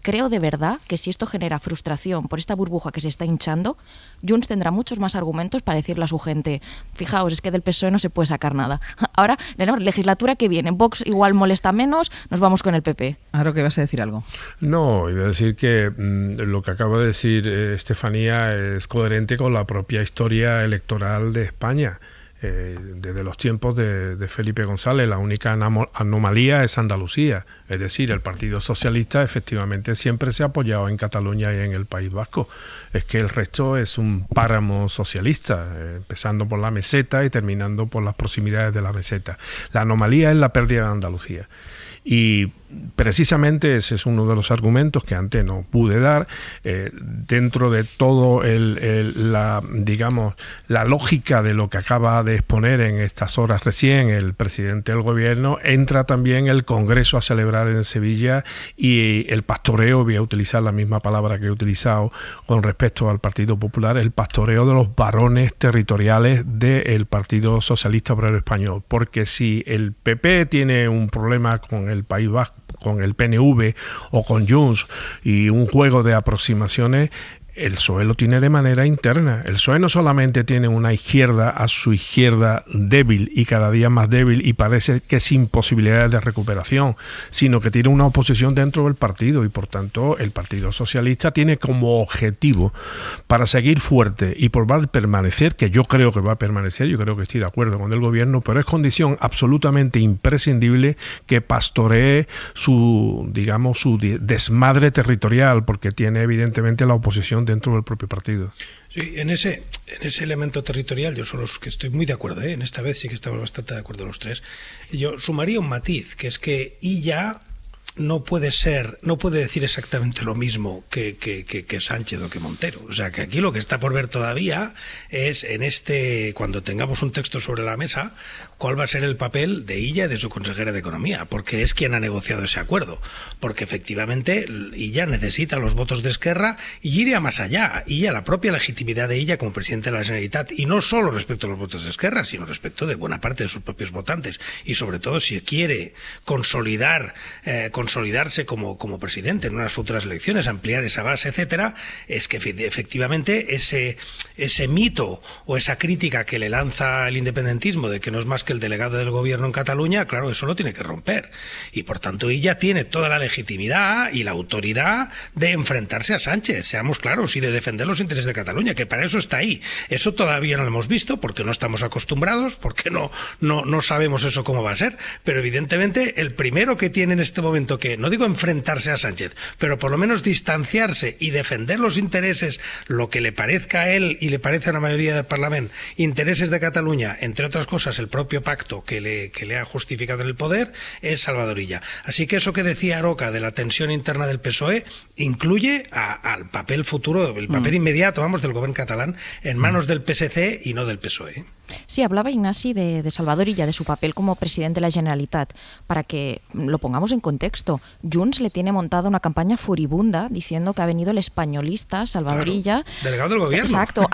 Creo de verdad que si esto genera frustración por esta burbuja que se está hinchando, Junts tendrá muchos más argumentos para decirle a su gente, fijaos, es que del PSOE no se puede sacar nada. Ahora, la legislatura que viene, Vox igual molesta menos, nos vamos con el PP. Ahora que vas a decir algo. No, iba a decir que lo que acaba de decir Estefanía es coherente con la propia historia electoral de España. Desde los tiempos de Felipe González, la única anomalía es Andalucía, es decir, el Partido Socialista efectivamente siempre se ha apoyado en Cataluña y en el País Vasco, es que el resto es un páramo socialista, empezando por la meseta y terminando por las proximidades de la meseta. La anomalía es la pérdida de Andalucía. Y precisamente ese es uno de los argumentos que antes no pude dar, dentro de todo la lógica de lo que acaba de exponer en estas horas recién el presidente del gobierno. Entra también el Congreso a celebrar en Sevilla y el pastoreo, voy a utilizar la misma palabra que he utilizado con respecto al Partido Popular, el pastoreo de los varones territoriales del Partido Socialista Obrero Español, porque si el PP tiene un problema con el País Vasco, con el PNV o con Junts y un juego de aproximaciones, el PSOE lo tiene de manera interna. El PSOE no solamente tiene una izquierda a su izquierda débil y cada día más débil y parece que sin posibilidades de recuperación, sino que tiene una oposición dentro del partido y por tanto el Partido Socialista tiene como objetivo para seguir fuerte y por permanecer, que yo creo que va a permanecer, yo creo que estoy de acuerdo con el gobierno, pero es condición absolutamente imprescindible que pastoree su desmadre territorial, porque tiene evidentemente la oposición dentro del propio partido. Sí, en ese elemento territorial yo solo que estoy muy de acuerdo, en esta vez sí que estamos bastante de acuerdo los tres. Yo sumaría un matiz, que es que Illa no puede decir exactamente lo mismo que Sánchez o que Montero. O sea, que aquí lo que está por ver todavía es cuando tengamos un texto sobre la mesa, cuál va a ser el papel de Illa y de su consejera de Economía, porque es quien ha negociado ese acuerdo. Porque efectivamente Illa necesita los votos de Esquerra y iría más allá. Illa, la propia legitimidad de Illa como presidente de la Generalitat, y no solo respecto a los votos de Esquerra, sino respecto de buena parte de sus propios votantes. Y sobre todo si quiere consolidarse como presidente en unas futuras elecciones, ampliar esa base, etcétera, es que efectivamente ese mito o esa crítica que le lanza el independentismo de que no es más que el delegado del gobierno en Cataluña, claro, eso lo tiene que romper. Y por tanto ella tiene toda la legitimidad y la autoridad de enfrentarse a Sánchez, seamos claros, y de defender los intereses de Cataluña, que para eso está ahí. Eso todavía no lo hemos visto porque no estamos acostumbrados, porque no sabemos eso cómo va a ser, pero evidentemente el primero que tiene en este momento que, no digo enfrentarse a Sánchez, pero por lo menos distanciarse y defender los intereses, lo que le parezca a él y le parece a la mayoría del Parlamento, intereses de Cataluña, entre otras cosas el propio pacto que le ha justificado en el poder, es Salvador Illa. Así que eso que decía Aroca de la tensión interna del PSOE incluye al papel futuro, el papel inmediato, del gobierno catalán en manos del PSC y no del PSOE. Sí, hablaba Ignasi de Salvador Illa, de su papel como presidente de la Generalitat. Para que lo pongamos en contexto, Junts le tiene montada una campaña furibunda diciendo que ha venido el españolista Salvador Illa, delegado del gobierno. Exacto,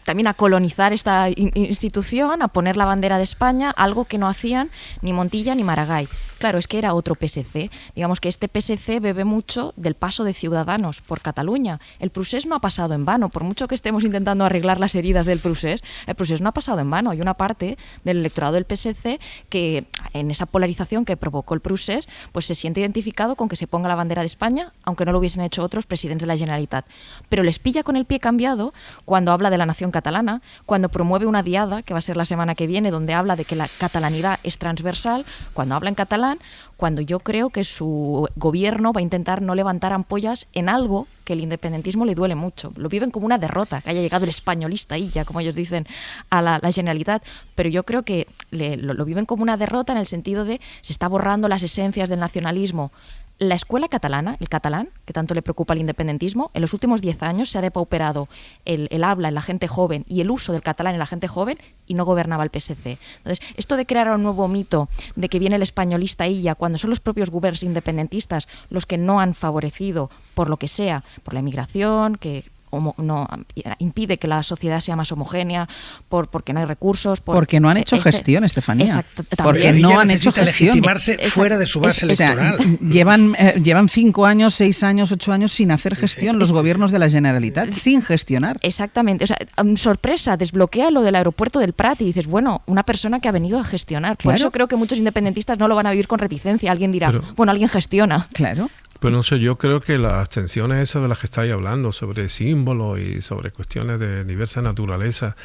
también a colonizar esta institución, a poner la bandera de España, algo que no hacían ni Montilla ni Maragall. Claro, es que era otro PSC. Digamos que este PSC bebe mucho del paso de Ciudadanos por Cataluña. El procés no ha pasado en vano. Por mucho que estemos intentando arreglar las heridas del procés, el procés no ha pasado en vano. Hay una parte del electorado del PSC que, en esa polarización que provocó el procés, pues se siente identificado con que se ponga la bandera de España, aunque no lo hubiesen hecho otros presidentes de la Generalitat. Pero les pilla con el pie cambiado cuando habla de la nación catalana, cuando promueve una diada, que va a ser la semana que viene, donde habla de que la catalanidad es transversal, cuando habla en catalán, cuando yo creo que su gobierno va a intentar no levantar ampollas en algo que el independentismo le duele mucho. Lo viven como una derrota, que haya llegado el españolista Illa, como ellos dicen, a la Generalitat, pero yo creo que lo viven como una derrota en el sentido de se está borrando las esencias del nacionalismo. La escuela catalana, el catalán, que tanto le preocupa al independentismo, en los últimos 10 años se ha depauperado el habla en la gente joven y el uso del catalán en la gente joven y no gobernaba el PSC. Entonces, esto de crear un nuevo mito de que viene el españolista Illa, cuando son los propios gobiernos independentistas los que no han favorecido, por lo que sea, por la inmigración, que no impide que la sociedad sea más homogénea, porque no hay recursos, porque no han hecho gestión, Estefanía. Exacto, porque no han hecho gestión. Legitimarse fuera de su base electoral. Llevan 5 años, 6 años, 8 años sin hacer gestión los gobiernos de la Generalitat, sin gestionar. Exactamente. O sea, sorpresa, desbloquea lo del aeropuerto del Prat y dices, bueno, una persona que ha venido a gestionar. Por eso creo que muchos independentistas no lo van a vivir con reticencia. Alguien dirá, alguien gestiona. Claro. Pues no sé, yo creo que las tensiones esas de las que estáis hablando, sobre símbolos y sobre cuestiones de diversa naturaleza,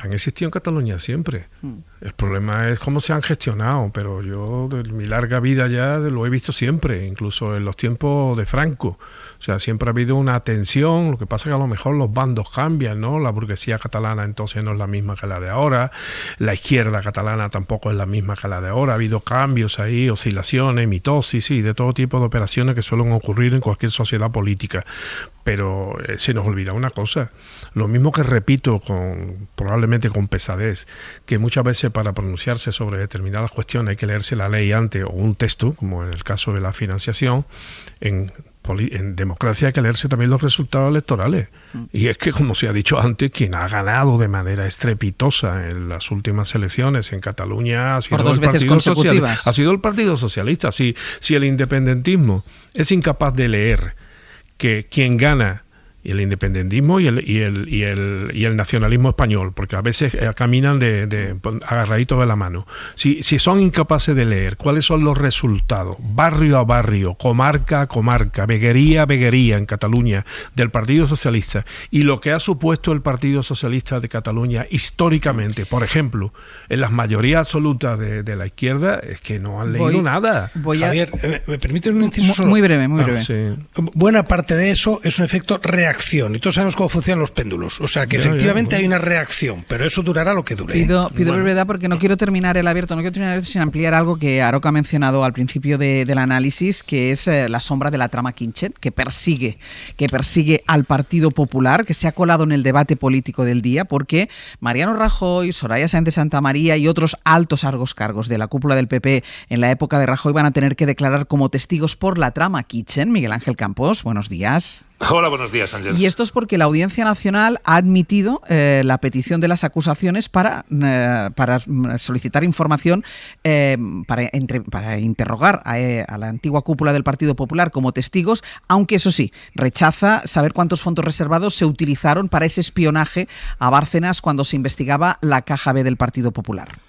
han existido en Cataluña siempre. El problema es cómo se han gestionado, pero yo de mi larga vida ya lo he visto siempre, incluso en los tiempos de Franco. O sea, siempre ha habido una tensión, lo que pasa es que a lo mejor los bandos cambian, ¿no? La burguesía catalana entonces no es la misma que la de ahora, la izquierda catalana tampoco es la misma que la de ahora, ha habido cambios ahí, oscilaciones, mitosis, de todo tipo de operaciones que suelen ocurrir en cualquier sociedad política. Pero se nos olvida una cosa, lo mismo que repito probablemente con pesadez, que muchas veces para pronunciarse sobre determinadas cuestiones hay que leerse la ley antes o un texto, como en el caso de la financiación. En democracia hay que leerse también los resultados electorales. Y es que, como se ha dicho antes, quien ha ganado de manera estrepitosa en las últimas elecciones en Cataluña ha sido el Partido Socialista. Si el independentismo es incapaz de leer que quien gana el independentismo y el nacionalismo español, porque a veces caminan agarraditos de la mano. Si son incapaces de leer cuáles son los resultados, barrio a barrio, comarca a comarca, veguería a veguería en Cataluña, del Partido Socialista, y lo que ha supuesto el Partido Socialista de Cataluña históricamente, por ejemplo, en las mayorías absolutas de la izquierda, es que no han leído nada. Javier, ¿me permite un inciso solo? Muy breve, muy breve. Sí. Buena parte de eso es un efecto reacción, y todos sabemos cómo funcionan los péndulos. O sea, que efectivamente hay una reacción, pero eso durará lo que dure. Pido brevedad porque no quiero terminar el abierto sin ampliar algo que Aroca ha mencionado al principio del análisis, que es la sombra de la trama Kitchen, que persigue al Partido Popular, que se ha colado en el debate político del día, porque Mariano Rajoy, Soraya Sáenz de Santamaría y otros altos cargos de la cúpula del PP en la época de Rajoy van a tener que declarar como testigos por la trama Kitchen. Miguel Ángel Campos, buenos días. Hola, buenos días, Ángel. Y esto es porque la Audiencia Nacional ha admitido la petición de las acusaciones para solicitar información para interrogar a la antigua cúpula del Partido Popular como testigos, aunque eso sí, rechaza saber cuántos fondos reservados se utilizaron para ese espionaje a Bárcenas cuando se investigaba la Caja B del Partido Popular.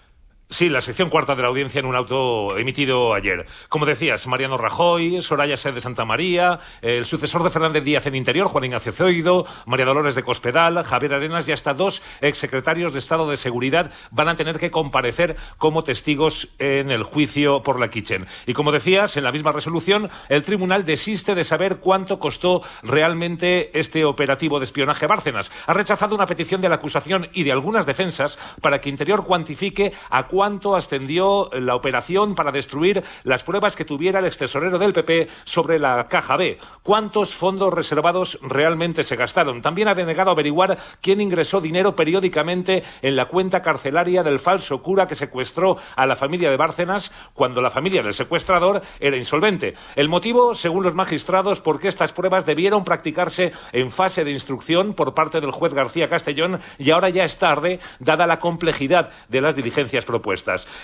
Sí, la sección cuarta de la audiencia en un auto emitido ayer. Como decías, Mariano Rajoy, Soraya Sáenz de Santamaría, el sucesor de Fernández Díaz en Interior, Juan Ignacio Zoido, María Dolores de Cospedal, Javier Arenas y hasta 2 exsecretarios de Estado de Seguridad van a tener que comparecer como testigos en el juicio por la Kitchen. Y como decías, en la misma resolución, el tribunal desiste de saber cuánto costó realmente este operativo de espionaje a Bárcenas. Ha rechazado una petición de la acusación y de algunas defensas para que Interior cuantifique a cuánto ascendió la operación para destruir las pruebas que tuviera el extesorero del PP sobre la Caja B. ¿Cuántos fondos reservados realmente se gastaron? También ha denegado averiguar quién ingresó dinero periódicamente en la cuenta carcelaria del falso cura que secuestró a la familia de Bárcenas cuando la familia del secuestrador era insolvente. El motivo, según los magistrados, porque estas pruebas debieron practicarse en fase de instrucción por parte del juez García Castellón y ahora ya es tarde, dada la complejidad de las diligencias propuestas.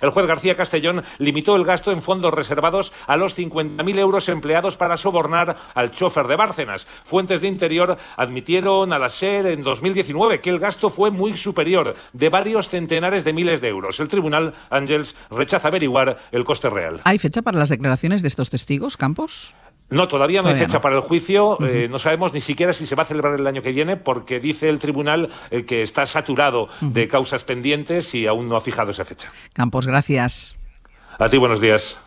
El juez García Castellón limitó el gasto en fondos reservados a los 50.000 euros empleados para sobornar al chofer de Bárcenas. Fuentes de Interior admitieron a la SER en 2019 que el gasto fue muy superior, de varios centenares de miles de euros. El tribunal, Ángels, rechaza averiguar el coste real. ¿Hay fecha para las declaraciones de estos testigos, Campos? No, todavía no hay fecha para el juicio. No sabemos ni siquiera si se va a celebrar el año que viene, porque dice el tribunal que está saturado de causas pendientes y aún no ha fijado esa fecha. Campos, gracias. A ti, buenos días.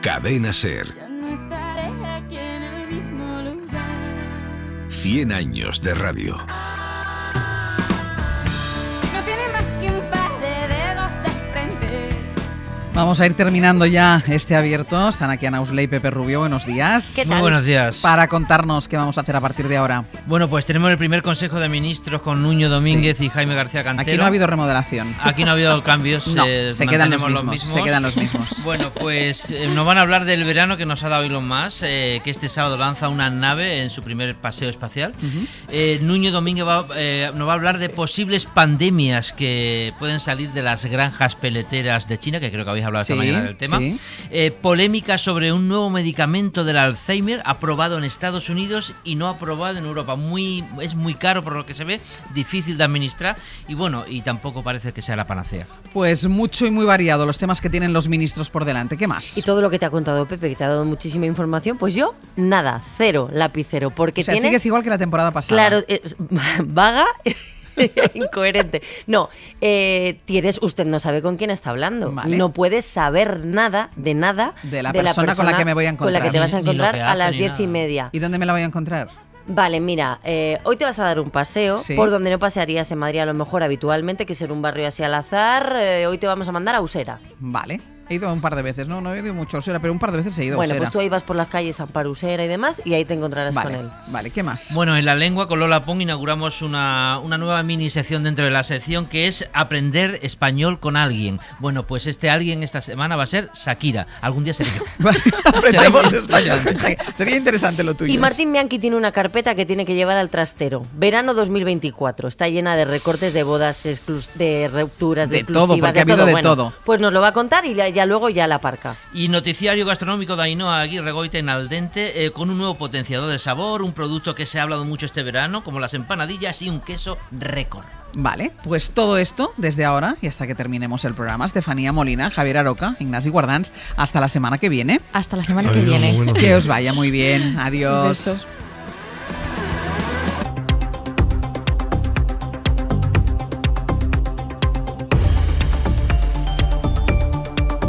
Cadena SER. 100 años de radio. Vamos a ir terminando ya este abierto. Están aquí Ana Usley y Pepe Rubio. Buenos días. ¿Qué tal? Muy buenos días. Para contarnos qué vamos a hacer a partir de ahora. Bueno, pues tenemos el primer Consejo de Ministros con Nuño Domínguez y Jaime García Cantero. Aquí no ha habido remodelación. Aquí no ha habido cambios. No, se quedan los mismos. Se quedan los mismos. Bueno, pues nos van a hablar del verano que nos ha dado Elon Musk, que este sábado lanza una nave en su primer paseo espacial. Nuño Domínguez nos va a hablar de posibles pandemias que pueden salir de las granjas peleteras de China, que creo que habéis hablado esta mañana del tema. Sí. Polémica sobre un nuevo medicamento del Alzheimer aprobado en Estados Unidos y no aprobado en Europa. Es muy caro por lo que se ve, difícil de administrar y bueno, y tampoco parece que sea la panacea. Pues mucho y muy variado los temas que tienen los ministros por delante. ¿Qué más? Y todo lo que te ha contado Pepe, que te ha dado muchísima información, pues yo, nada, cero, lapicero, porque o sea, sigues igual que la temporada pasada. Claro, vaga... incoherente. No, usted no sabe con quién está hablando. Vale. No puedes saber nada de la persona con la que me voy a encontrar. Con la que te vas a encontrar a las 10:30. ¿Y dónde me la voy a encontrar? Vale, mira, hoy te vas a dar un paseo por donde no pasearías en Madrid a lo mejor habitualmente, que es en un barrio así al azar. Hoy te vamos a mandar a Usera. Vale. He ido un par de veces, no he ido mucho a Usera, pero un par de veces he ido a Usera. Bueno, pues tú ahí vas por las calles Amparo Usera y demás y ahí te encontrarás con él. Vale, ¿qué más? Bueno, en La Lengua con Lola Pong inauguramos una nueva mini sección dentro de la sección que es aprender español con alguien. Bueno, pues este alguien esta semana va a ser Shakira. Algún día seré yo. Aprendemos español. Sería interesante lo tuyo. Y Martín Bianchi tiene una carpeta que tiene que llevar al trastero. Verano 2024. Está llena de recortes de bodas, de rupturas, de exclusivas, todo, porque ha habido de todo. Pues nos lo va a contar y ya luego ya la aparca. Y noticiario gastronómico de Ainhoa Aguirre Goiten al dente, con un nuevo potenciador de sabor, un producto que se ha hablado mucho este verano, como las empanadillas y un queso récord. Vale, pues todo esto desde ahora y hasta que terminemos el programa. Estefanía Molina, Javier Aroca, Ignasi Guardans. Hasta la semana que viene. Hasta la semana que viene. Que os vaya muy bien. Adiós. Un beso.